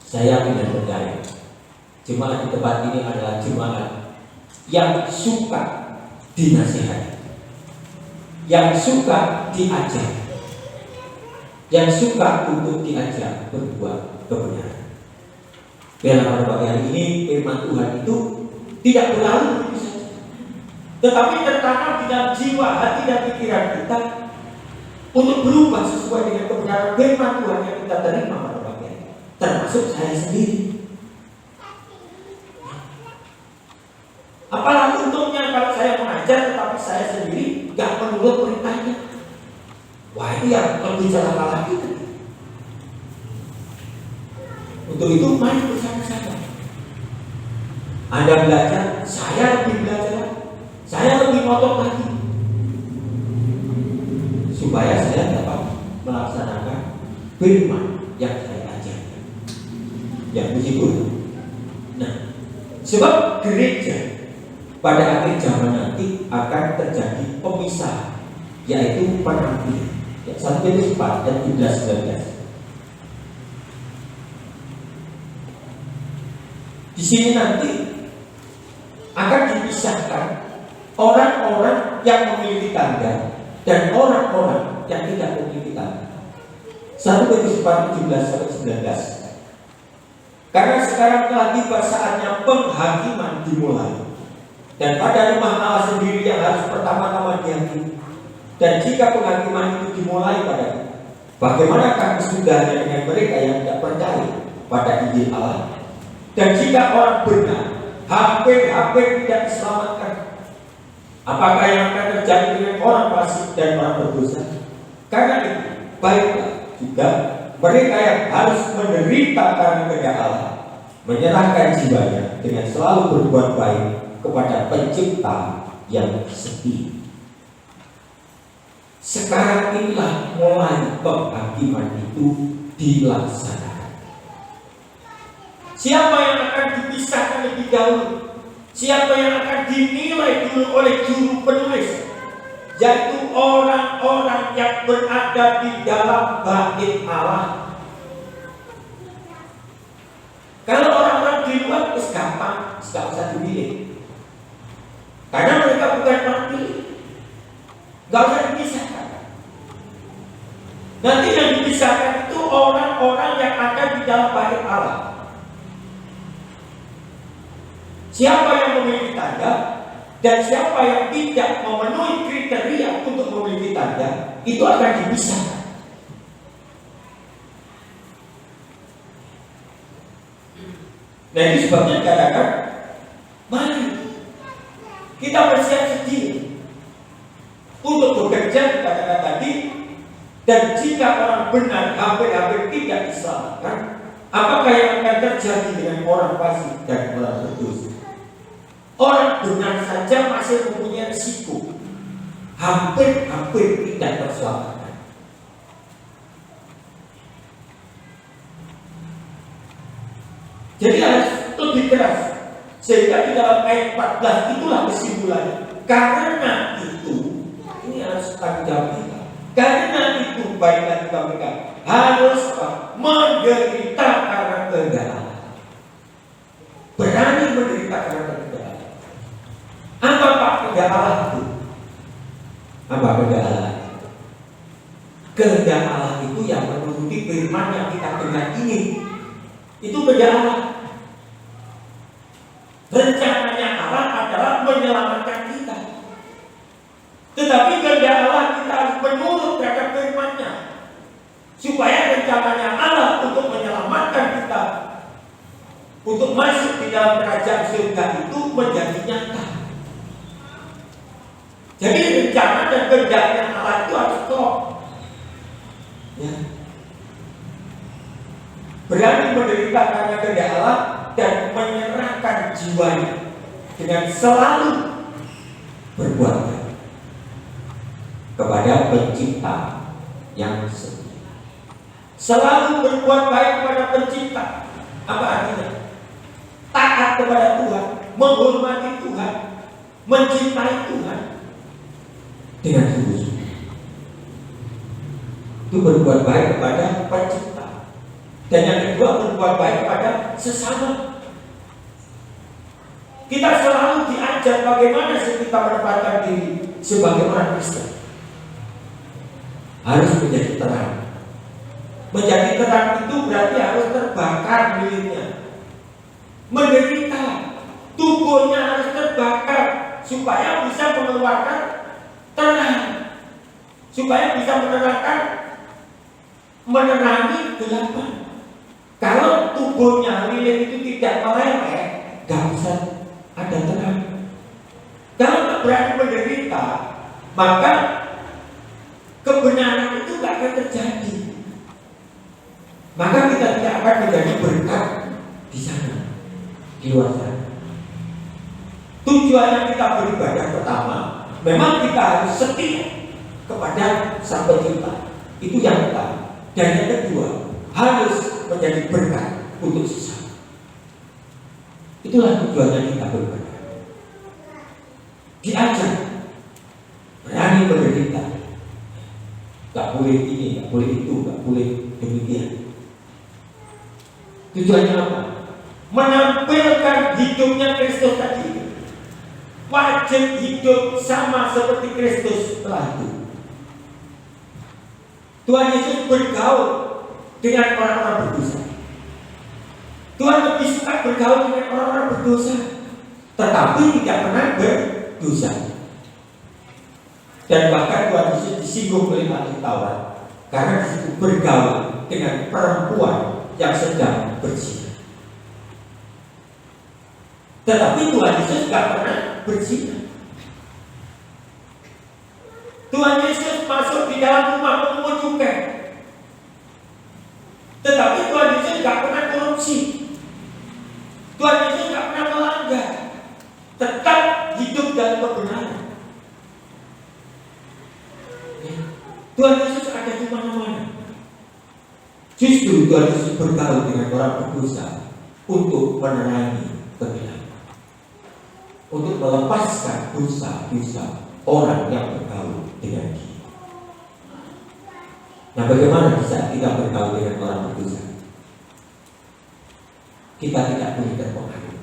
Saya tidak percaya jemaat di tempat ini adalah jemaat yang suka dinasihati, yang suka diajar, yang suka untuk diajar berbuat kebenaran. Biarlah pada pagi hari ini firman Tuhan itu tidak berlalu begitu saja, tetapi tertanam di dalam jiwa, hati dan pikiran kita untuk berubah sesuai dengan kebenaran firman Tuhan yang kita terima pada pagi hari, termasuk saya sendiri. Apalah untungnya kalau saya mengajar tetapi saya sendiri gak menurut perintahnya? Wah, itu yang lebih celaka lagi. Untuk itu mari bersama-sama. Anda belajar, saya lebih belajar, saya lebih ngotot lagi, supaya saya dapat melaksanakan firman yang saya ajarkan. Ya, puji Tuhan. Nah, sebab gereja pada akhir zaman nanti akan terjadi pemisahan, yaitu penampilan. 1 Petrus 4 dan 17-19. Di sini nanti akan dipisahkan orang-orang yang memiliki tanda dan orang-orang yang tidak memiliki tanda. 1 Petrus 4 17-19. Karena sekarang telah tiba saatnya penghakiman dimulai, dan pada rumah Allah sendiri yang harus pertama-tama dihakimi. Dan jika penghakiman itu dimulai padanya, bagaimanakah kesudahnya dengan mereka yang tidak percaya pada Injil Allah? Dan jika orang benar hampir tidak diselamatkan, Apakah yang akan terjadi dengan orang fasik dan orang berdosa? Karena itu, baiklah juga mereka yang harus menderita karena kehendak Allah, menyerahkan jiwanya dengan selalu berbuat baik kepada Pencipta yang setia. Sekarang inilah mulai penghakiman itu dilaksanakan. Siapa yang akan dipisahkan lebih dahulu? Siapa yang akan dinilai dulu oleh juru penulis? Yaitu orang-orang yang berada di dalam bait Allah. Kalau orang-orang di luar itu gampang, tidak usah dipilih. Karena mereka bukan orang pilih, nggak usah dipisahkan. Nanti yang dipisahkan itu orang-orang yang ada di dalam bait Allah. Siapa yang memiliki tanda dan siapa yang tidak memenuhi kriteria untuk memiliki tanda, itu akan dipisahkan. Nah, ini sebabnya dikatakan, mari kita bersiap sedia untuk bekerja, katakan tadi. Dan jika orang benar hampir-hampir tidak diselamatkan, apakah yang akan terjadi dengan orang fasik dan orang berdosa? Orang benar saja masih mempunyai risiko hampir-hampir tidak terselamatkan. Jadi harus lebih keras. Sehingga di dalam ayat 14 itulah kesimpulannya. Karena itu, ini harus tanggung jawab kita. Karena itu baiklah kita mereka harus menderita karena kehendak Allah. Berani menderita karena kehendak Allah. Apa Pak kehendak Allah itu? Apa kehendak Allah? Kehendak Allah itu yang menuruti firman yang kita dengar ini. Itu kehendak Allah. Rencananya Allah adalah menyelamatkan kita. Tetapi kehendak Allah kita harus menurut terhadap firman-Nya, supaya rencananya Allah untuk menyelamatkan kita, untuk masuk di dalam kerajaan surga itu menjadi nyata. Jadi rencana dan kehendaknya Allah itu harus klop. Ya. Berani menderita karena kehendak Allah dan menyerahkan jiwanya dengan selalu berbuat baik kepada Pencipta yang setia. Selalu berbuat baik kepada Pencipta. Apa artinya? Taat kepada Tuhan, menghormati Tuhan, mencintai Tuhan dengan sungguh-sungguh. Itu berbuat baik kepada Pencipta. Dan yang kedua, berbuat baik kepada sesama. Kita selalu diajar bagaimana sih kita menempatkan diri sebagai orang Kristen. Harus menjadi terang. Menjadi terang itu berarti harus terbakar lilitnya, menderita, tubuhnya harus terbakar supaya bisa mengeluarkan terang, supaya bisa menerangi kegelapan. Kalau tubuhnya lilin itu tidak meleleh, gak bisa ada terang. Kalau tak berani menderita, maka kebenaran itu gak akan terjadi. Maka kita tidak akan menjadi berkat di sana, di luar sana. Tujuannya kita beribadah pertama, memang kita harus setia kepada Sang Pencipta. Itu yang pertama. Dan yang kedua, harus menjadi berkat untuk sesama. Itulah tujuannya kita beribadah. Diajar berani menderita. Gak boleh ini, gak boleh itu, gak boleh demikian. Tujuannya apa? Menampilkan hidupnya Kristus tadi. Wajib hidup sama seperti Kristus telah itu. Tuhan Yesus bergaul dengan orang-orang berdosa. Tuhan lebih suka bergaul dengan orang-orang berdosa, tetapi tidak pernah berdosa. Dan bahkan Tuhan Yesus disinggung oleh ahli Taurat karena disitu bergaul dengan perempuan yang sedang berzina. Tetapi Tuhan Yesus tidak pernah berzina. Tuhan Yesus masuk di dalam rumah pemungut cukai. Tetapi Tuhan Yesus gak pernah korupsi. Tuhan Yesus gak pernah melanggar. Tetap hidup dalam kebenaran. Tuhan Yesus ada di mana-mana. Justru Tuhan Yesus bergaul dengan orang berdosa untuk menerangi kegelapan, untuk melepaskan dosa-dosa orang yang bergaul dengan dia. Nah, bagaimana bisa kita bergaul dengan orang berdosa? Kita tidak boleh terpengaruh,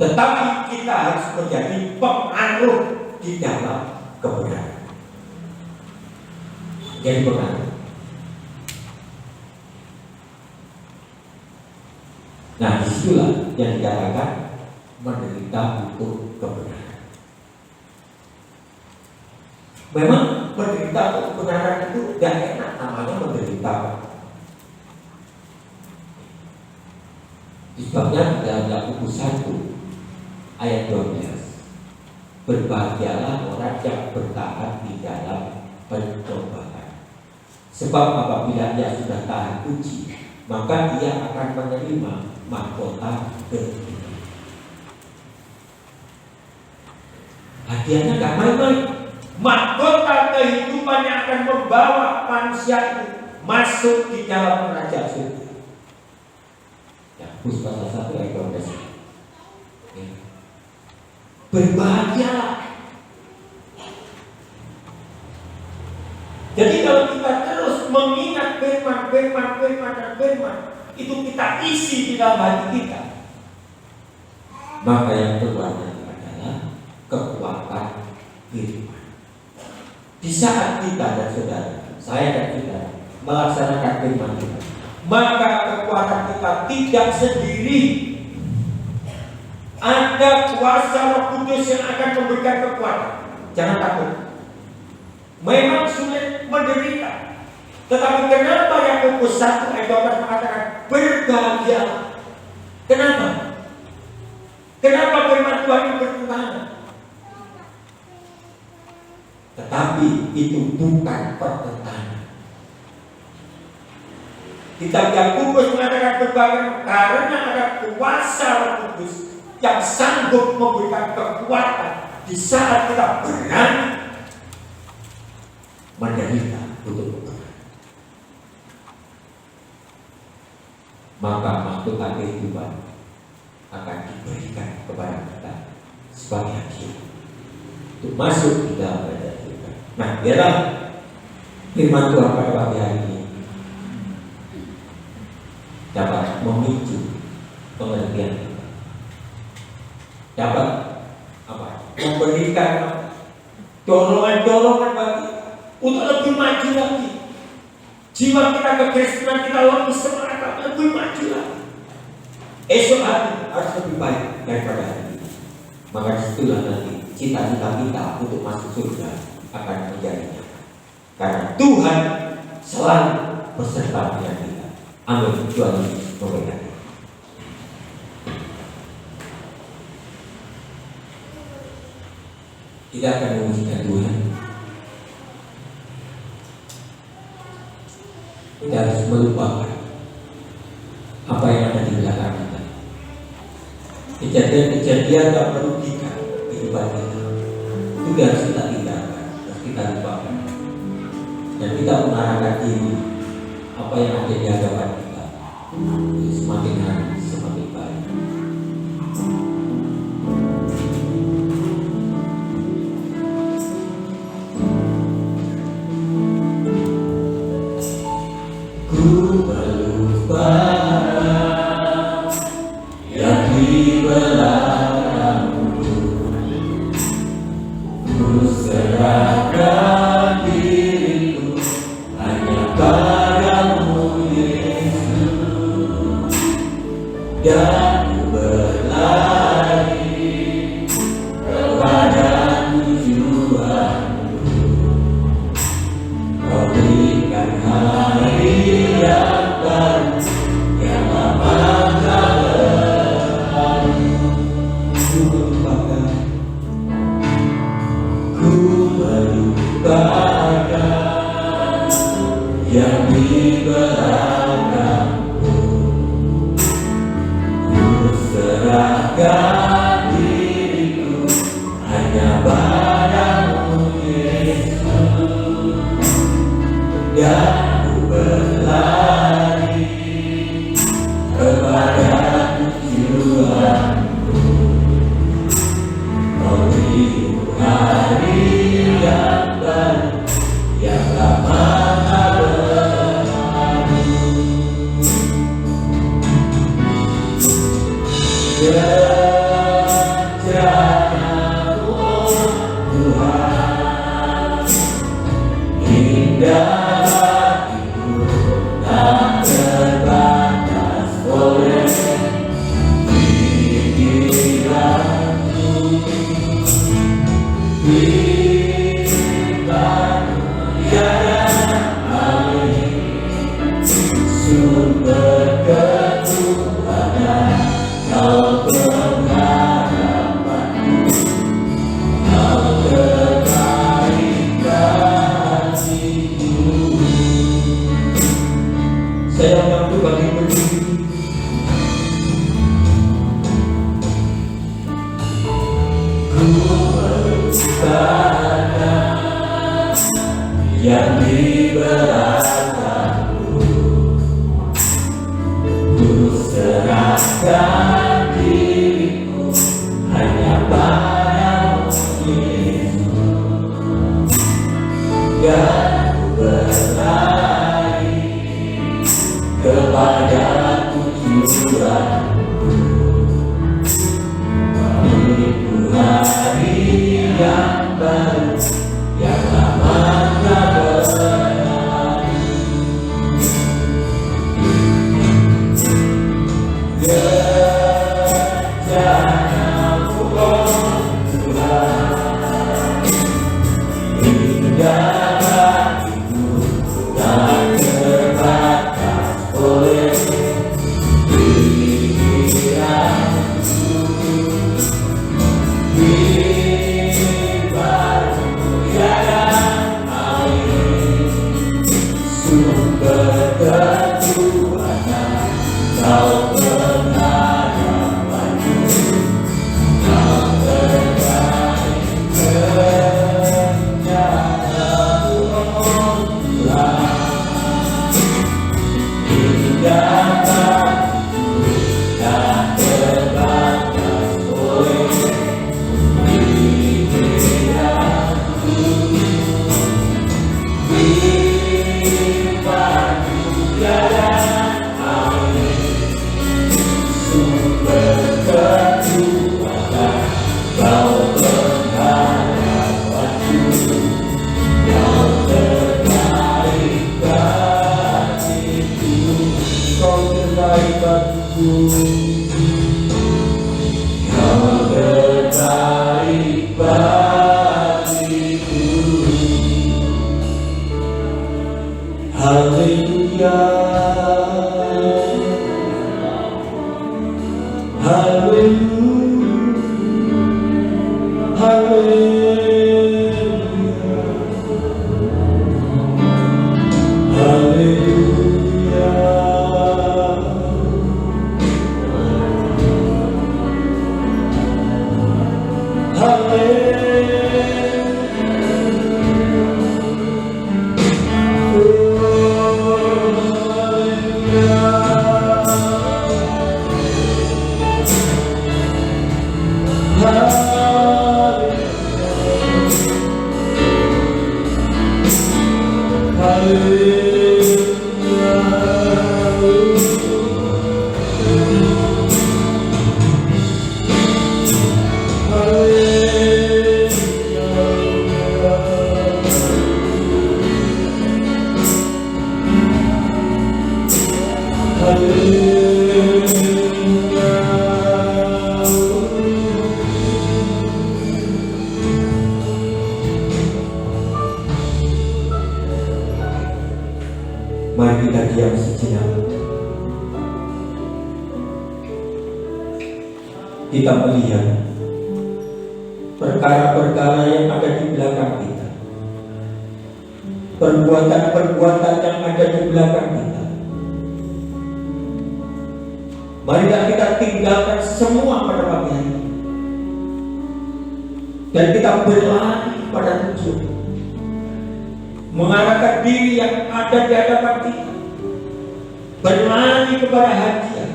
tetapi kita harus menjadi pengaruh di dalam kebenaran. Jadi pengaruh. Nah, disitulah yang dikatakan menderita untuk kebenaran. Memang menderita untuk kebenaran itu tidak enak, namanya menderita. Sebabnya di dalam Yakobus 1 ayat 12, berbahagialah orang yang bertahan di dalam pencobaan, sebab apabila ia sudah tahan uji, maka ia akan menerima mahkota kehidupan. Hadiahnya gak main-main. Mahkota kehidupan yang akan membawa manusia itu masuk di dalam kerajaan surga. Yakobus pasal 1 ayat 12. Berbahagialah. Jadi kalau kita terus mengingat firman, itu kita isi di dalam hati kita, maka yang keluar nanti adalah kekuatan firman. Di saat kita dan saudara, saya dan saudara melaksanakan firman Tuhan, maka kekuatan kita tidak sendiri. Ada kuasa Roh Kudus yang akan memberikan kekuatan. Jangan takut. Memang sulit menderita, tetapi kenapa Yakobus 1 ayat 12 mengatakan berbahagia? Kenapa? Kenapa firman Tuhan itu bertahan? Tetapi itu bukan pertentangan. Kitab Yakobus mengatakan berbahagia karena ada kuasa Roh Kudus yang sanggup memberikan kekuatan di saat kita berani menderita untuk kebenaran. Maka mahkota kehidupan akan diberikan kepada kita sebagai hadiah untuk masuk di dalam kerajaan surga. Nah, biarlah firman Tuhan pada pagi hari ini dapat memicu pengertian kita, dapat memberikan dorongan bagi untuk lebih maju lagi. Jiwa kita kekristenan kita lebih semangat, lebih maju lagi. Esok hari harus lebih baik daripada hari ini. Maka disitulah nanti cita-cita kita untuk masuk surga akan menjadi nyata. Karena Tuhan selalu beserta dengan kita. Amin. Tuhan Yesus memberkati. Kita akan memujikan Tuhan. Kita harus melupakan apa yang ada di belakang kita. Kejadian-kejadian yang merugikan kehidupan kita itu harus kita tinggalkan, harus kita lupakan, dan kita mengarahkan diri apa yang ada di hadapan kita semakin hari semakin baik. dan ku berlari kepada tujuanku. Kau beriku hari yang baru, yang lama tak berlalu. Rencana-Mu, oh Tuhan, indah hatiku tak terbatas oleh pikiranku. Firman-Mu tiada akhir, sumber kekuatan, Kau pengharapanku, Kau terbaik hatiku. Saya mampu bagi berdiri. Ku melupakan yang diberatkanku, ku serahkan diriku hanya padamu Yesus, dan ku berlari kepada tujuanku. Beriku hari yang baru, yang lama tak berlalu. Rencana-Mu, oh Tuhan, indah hatiku tak terbatas oleh pikiranku. Firman-Mu tiada akhir, sumber kekuatan, Kau pengharapanku, Kau terbaik. Rencana-Mu, oh Tuhan, indah hatiku tak terbatas oleh pikiranku. Firman-Mu tiada akhir, sumber kekuatan, Kau pengharapanku, Kau terbaik hatiku. Kau terbaik hatiku, Kau terbaik hatiku. Haleluya, haleluya, haleluya, haleluya. Mari kita diam sejenak. Kita melihat perkara-perkara yang ada di belakang kita, perbuatan-perbuatan yang ada di belakang kita. Marilah kita tinggalkan semua pada pagi hari ini, dan kita berlari pada tujuan. mengarahkan diri yang ada di hadapan kita, berlari kepada hadiah,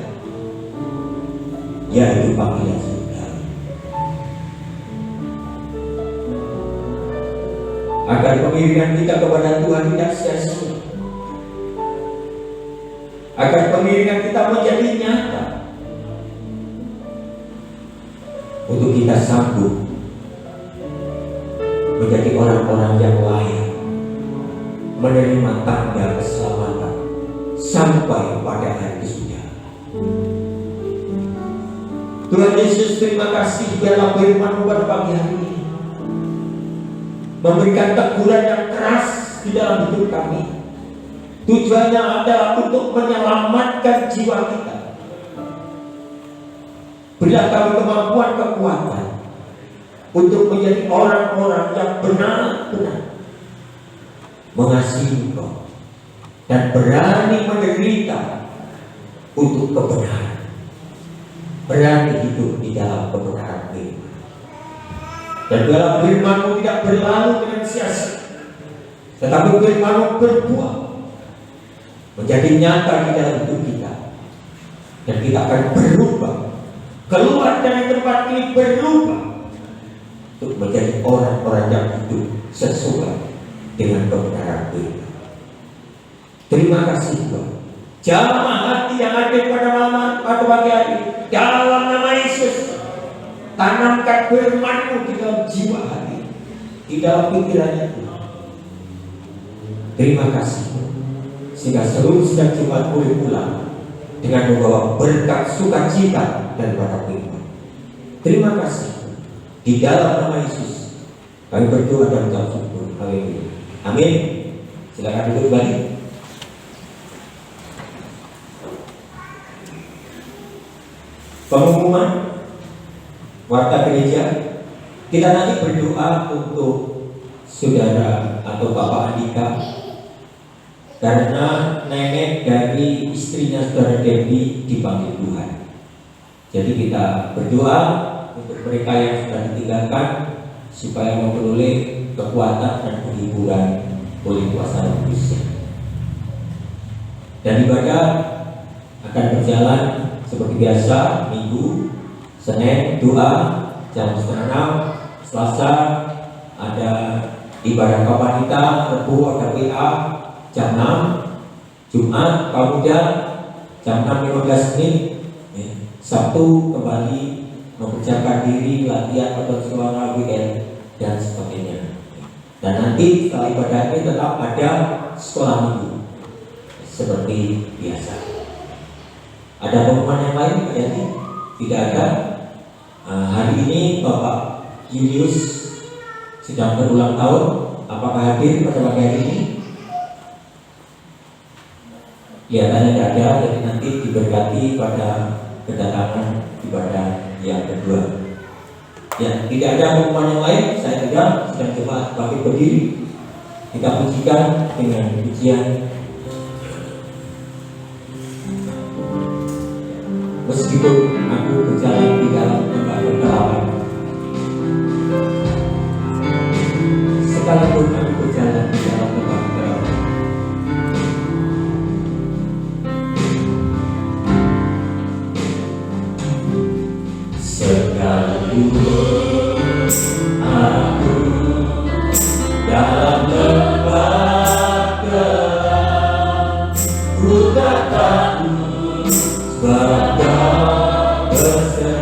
yaitu panggilan surga. Agar pengiringan kita kepada Tuhan tidak sia-sia, agar pengiringan kita menjadi nyata, untuk kita sanggup menjadi orang-orang yang layak menerima tanda keselamatan sampai pada hari kesudahan. Tuhan Yesus, terima kasih biarlah firman-Mu pada pagi hari ini memberikan teguran yang keras di dalam hidup kami. Tujuannya adalah untuk menyelamatkan jiwa kita. Berilah kami kemampuan, kekuatan untuk menjadi orang-orang yang benar-benar mengasihi Engkau dan berani menderita untuk kebenaran, berani hidup di dalam kebenaran firman. Dan dalam firman-Mu tidak berlalu dengan sia-sia, tetapi firman-Mu berbuah menjadi nyata di dalam hidup kita, dan kita akan berubah, keluar dari tempat ini berubah untuk menjadi orang-orang yang hidup sesuai dengan kebenaran firman. Terima kasih Tuhan. Jamah hati yang ada pada malam pada pagi hari dalam nama Yesus. Tanamkan firman-Mu di dalam jiwa hati, di dalam pikirannya Tuhan. Terima kasih sehingga seluruh sidang Jumat boleh pulang dengan membawa berkat sukacita daripada firman. Terima kasih. Di dalam nama Yesus kami berdoa dan mengucap syukur. Haleluya. Amin. Silakan duduk kembali. Pengumuman warta gereja, kita nanti berdoa untuk saudara atau Bapak Andika karena nenek dari istrinya saudara Debbie dipanggil Tuhan. Jadi kita berdoa untuk mereka yang sudah ditinggalkan supaya memperoleh kekuatan dan penghiburan oleh kuasa Roh Kudus. Dan ibadah akan berjalan seperti biasa, Minggu, Senin doa jam 5:30, Selasa ada ibadah kapanita, Rabu ada WA jam 6, Jumat Pemuda jam 6:15 menit, Sabtu kembali mempersiapkan diri latihan atau suara WL dan sebagainya. Dan nanti setelah ibadah ini tetap ada sekolah minggu seperti biasa. Ada pengumuman yang lain? Jadi tidak ada. Hari ini Bapak Julius sedang berulang tahun. Apakah hadir pada pagi hari ini? Kelihatannya tidak ada. Jadi nanti diberkati pada kedatangan ibadah yang kedua. Ya, tidak ada pengumuman yang lain. Saya juga sedang coba bangkit berdiri. Kita pujikan dengan pujian. Meskipun aku berjalan di dalam tempat kegelapan, sekalipun aku berjalan di dalam tempat kegelapan, sekalipun aku dalam tempat gelap, ku tak takut sebab Kau bersama.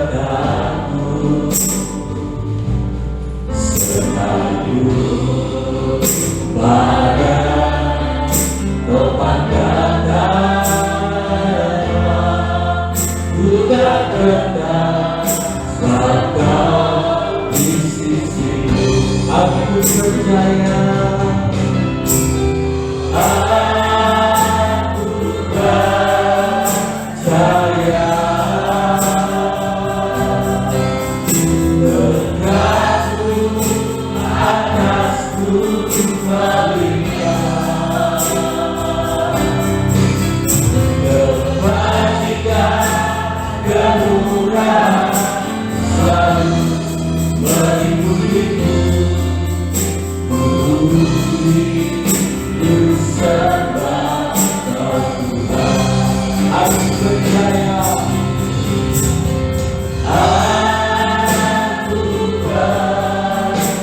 Aku percaya, aku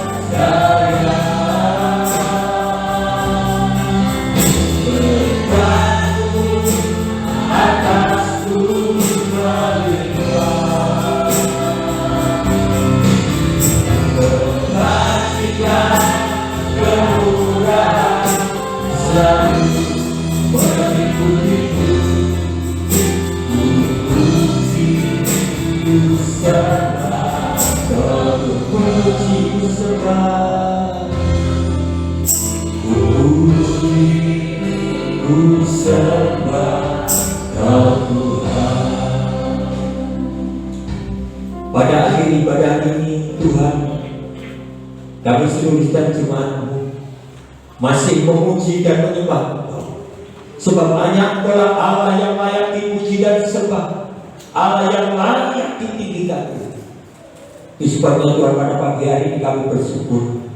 percaya, berkatmu atasku melimpah, kebajikan kemurahan selalu mengikutiku. Puji sembah, ku sembah Kau Tuhan. Pada akhir ibadah ini Tuhan, kami seluruh dan jemaat-Mu masih memuji dan menyembah Engkau, sebab hanya Engkaulah Allah yang layak dipuji dan disembah, Allah yang layak ditinggikan. Sebabnya Tuhan, pada pagi hari ini kami bersyukur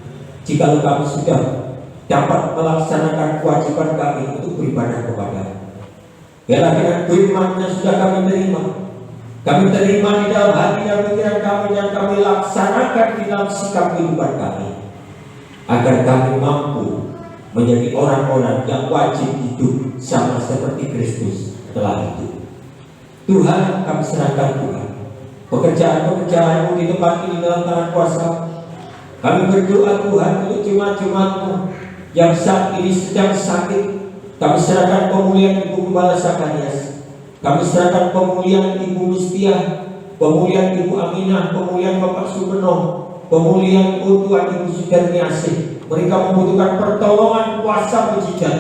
jika kami sudah dapat melaksanakan kewajiban kami untuk beribadah kepada-Mu. Biarlah dengan firman-Nya sudah kami terima di dalam hati dan pikiran kami, dan kami laksanakan di dalam sikap kehidupan kami, agar kami mampu menjadi orang-orang yang wajib hidup sama seperti Kristus telah hidup. Tuhan, kami serahkan Tuhan pekerjaan-pekerjaan-Mu di tempat ini dalam tangan kuasa. Kami berdoa Tuhan untuk jemaat-jemaat-Mu yang saat ini sedang sakit. Kami serahkan pemulihan Ibu Gembala Sakarias, kami serahkan pemulihan Ibu Mustia, pemulihan Ibu Aminah, pemulihan Bapak Supeno, pemulihan Tuhan Ibu Sudarmiasih. Mereka membutuhkan pertolongan kuasa mujizat.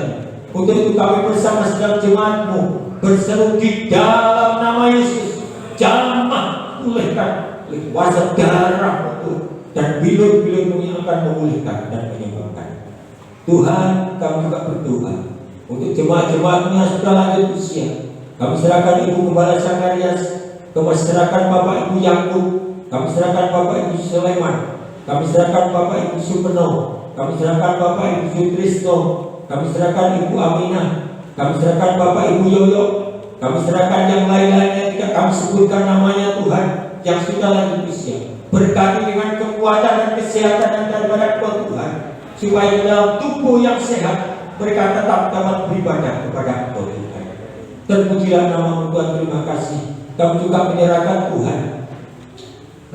Untuk itu kami bersama sedang jemaat-Mu berseru di dalam nama Yesus, jamah pulihkan oleh kuasa darah itu dan bilur-bilur-Mu yang akan memulihkan dan menyembuhkan. Tuhan, kami juga berdoa untuk jemaat-jemaat-Mu yang sudah lanjut usia. Kami serahkan Ibu Gembala Sakarias, kami serahkan Bapak Ibu Yakub, kami serahkan Bapak Ibu Sulaiman, kami serahkan Bapak Ibu Supeno, kami serahkan Bapak Ibu Sutrisno, kami serahkan Ibu Aminah, kami serahkan Bapak Ibu Yoyo, kami serahkan yang lain-lainnya tidak kami sebutkan namanya Tuhan, yang sudah lanjut usia. Berkati dengan kekuatan dan kesehatan daripada Engkau Tuhan, supaya dalam tubuh yang sehat mereka tetap dapat beribadah kepada Engkau Tuhan. Terpujilah nama-Mu Tuhan. Terima kasih. Kami juga menyerahkan Tuhan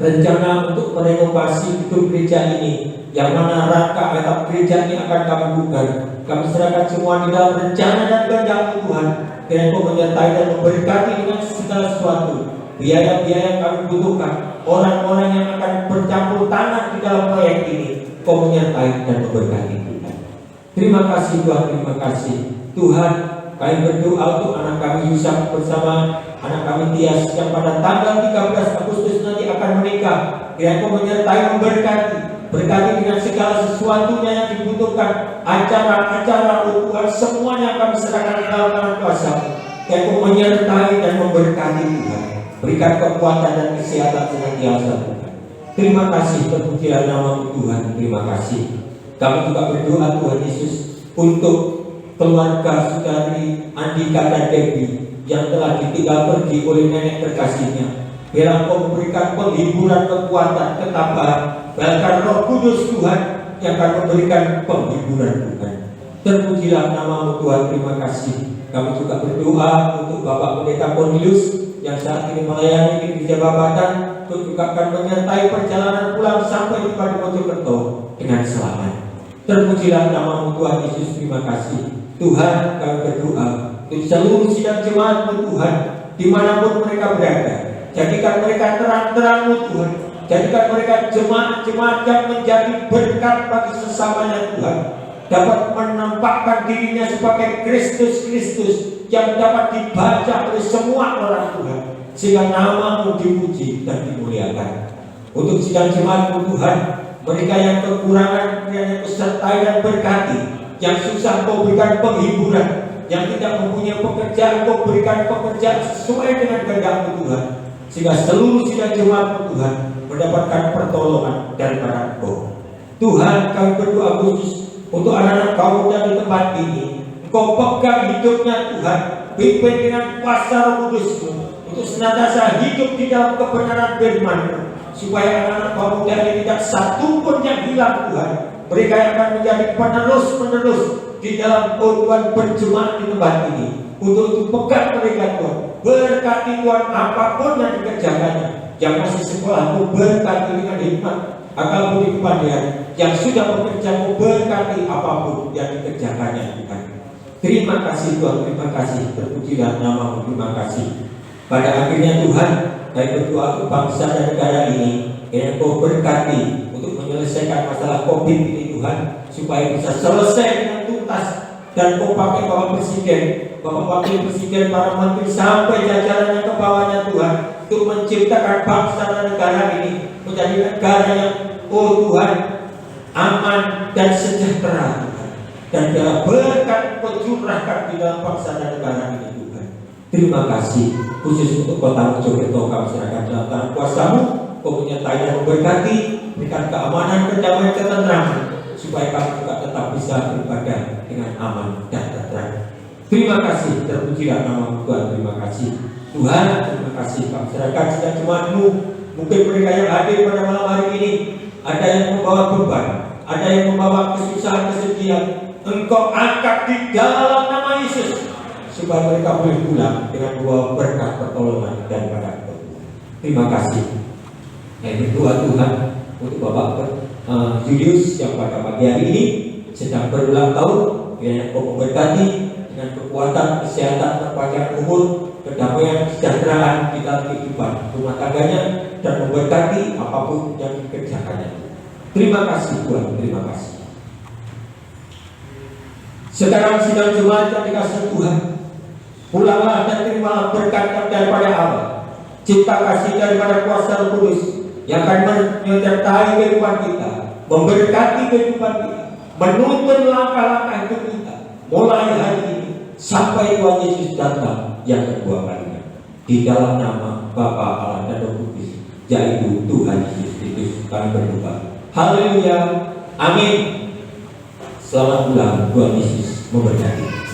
rencana untuk merenovasi gedung gereja ini, yang mana rangka atap gereja ini akan kami buka. Kami serahkan semua di dalam rencana dan kehendak Tuhan. Kiranya Kau menyertai dan memberkati dengan segala sesuatu, biaya-biaya yang kami butuhkan, orang-orang yang akan bercampur tangan di dalam proyek ini. Kau menyertai dan memberkati Tuhan. Terima kasih Tuhan, terima kasih Tuhan. Kami berdoa untuk anak kami Yusuf bersama anak kami Tias yang pada tanggal 13 Agustus nanti akan menikah. Kiranya Kau menyertai, memberkati, berkati dengan segala sesuatunya yang dibutuhkan, acara-acara Tuhan, semuanya kami serahkan di dalam tangan kuasa. Kiranya Kau menyertai dan memberkati Tuhan. Berikan kekuatan dan kesehatan senantiasa Tuhan. Terima kasih, terpujilah nama-Mu Tuhan. Terima kasih. Kami juga berdoa Tuhan Yesus untuk keluarga saudari Andika dan Debbie yang telah ditinggal pergi oleh nenek terkasihnya. Biarlah Kau memberikan penghiburan, kekuatan, ketabahan, bahkan Roh Kudus Tuhan yang akan memberikan penghiburan Tuhan. Terpujilah nama-Mu Tuhan. Terima kasih. Kami juga berdoa untuk Bapak Pendeta Cornelius yang saat ini melayani di Gereja Babatan, untuk juga akan menyertai perjalanan pulang sampai di Mojokerto dengan selamat. Terpujilah nama-Mu Tuhan Yesus. Terima kasih Tuhan. Kami berdoa untuk seluruh sidang jemaat-Mu Tuhan, dimanapun mereka berada. Jadikan mereka terang-terang-Mu Tuhan. Jadikan mereka jemaat-jemaat yang menjadi berkat bagi sesamanya Tuhan, dapat menampakkan dirinya sebagai Kristus yang dapat dibaca oleh semua orang Tuhan, sehingga nama-Mu dipuji dan dimuliakan. Untuk sidang jemaat-Mu Tuhan, mereka yang kekurangan yang Kau sertai dan berkati, yang susah Kau berikan penghiburan, yang tidak mempunyai pekerjaan Kau berikan pekerjaan sesuai dengan kehendak-Mu Tuhan, sehingga seluruh sidang jemaat-Mu Tuhan mendapatkan pertolongan daripada Engkau. Tuhan, kami berdoa khusus untuk anak-anak Kau muda di tempat ini. Engkau pegang hidupnya Tuhan, pimpin dengan kuasa Roh Kudus-Mu untuk senantiasa hidup di dalam kebenaran firman-Mu, supaya anak-anak pemuda ini tidak satu pun yang hilang Tuhan. Mereka yang akan menjadi penerus-penerus di dalam Tuhan berjemaat di tempat ini, untuk pegang mereka Tuhan. Berkati Tuhan apapun yang dikerjakannya. Yang masih sekolah, Mu berkati dengan hikmat, akal budi kepandaian. Yang sudah bekerja, Mu berkati apapun yang dikerjakannya Tuhan. Terima kasih Tuhan, terima kasih. Terpujilah nama-Mu, terima kasih. Pada akhirnya Tuhan, kami berdoa untuk bangsa dan negara ini, yang Kau berkati untuk menyelesaikan masalah COVID ini Tuhan, supaya bisa selesai dengan tuntas. Dan Kau pakai Bapak Presiden, Bapak Wakil Presiden, para menteri sampai jajarannya ke bawahnya Tuhan, untuk menciptakan bangsa dan negara ini menjadi negara yang, oh Tuhan, aman dan sejahtera Tuhan. Dan dalam berkat Kau-curahkan di dalam bangsa dan negara ini Tuhan. Terima kasih khusus untuk Kota Mojokerto, kami serahkan dalam tangan kuasa-Mu. Kau menyertai dan memberkati, berikan keamanan, kedamaian, ketenteraman, supaya kami juga tetap bisa beribadah dengan aman dan tenteram. Terima kasih, terpujilah nama Tuhan. Terima kasih Tuhan, terima kasih. Kami serahkan sedang jemaat-Mu. Mungkin mereka yang hadir pada malam hari ini, ada yang membawa beban, ada yang membawa kesusahan, kesedihan. Engkau angkat di dalam nama Yesus, supaya mereka boleh pulang dengan membawa berkat, pertolongan dan pada Tuhan. Terima kasih. Yang berdoa Tuhan untuk Bapak Julius yang pada pagi hari ini sedang berulang tahun, kiranya Kau memberkati dengan kekuatan, kesehatan, perpanjangan umur, kedamaian, kesejahteraan di dalam kehidupan rumah tangganya, dan memberkati apapun yang dikerjakannya. Terima kasih Tuhan, terima kasih. Sekarang sidang jemaat yang dikasih Tuhan, pulanglah dan terimalah berkat daripada Allah, cinta kasih daripada kuasa Roh Kudus yang akan menyertai kehidupan kita, memberkati kehidupan kita, menuntun langkah-langkah hidup kita mulai hari ini sampai Tuhan Yesus datang yang kedua kalinya. Di dalam nama Bapa, Allah dan Roh Kudus, yaitu Tuhan Yesus Kristus, kami berdoa. Haleluya, amin. Selamat ulang, Tuhan Yesus memberkati.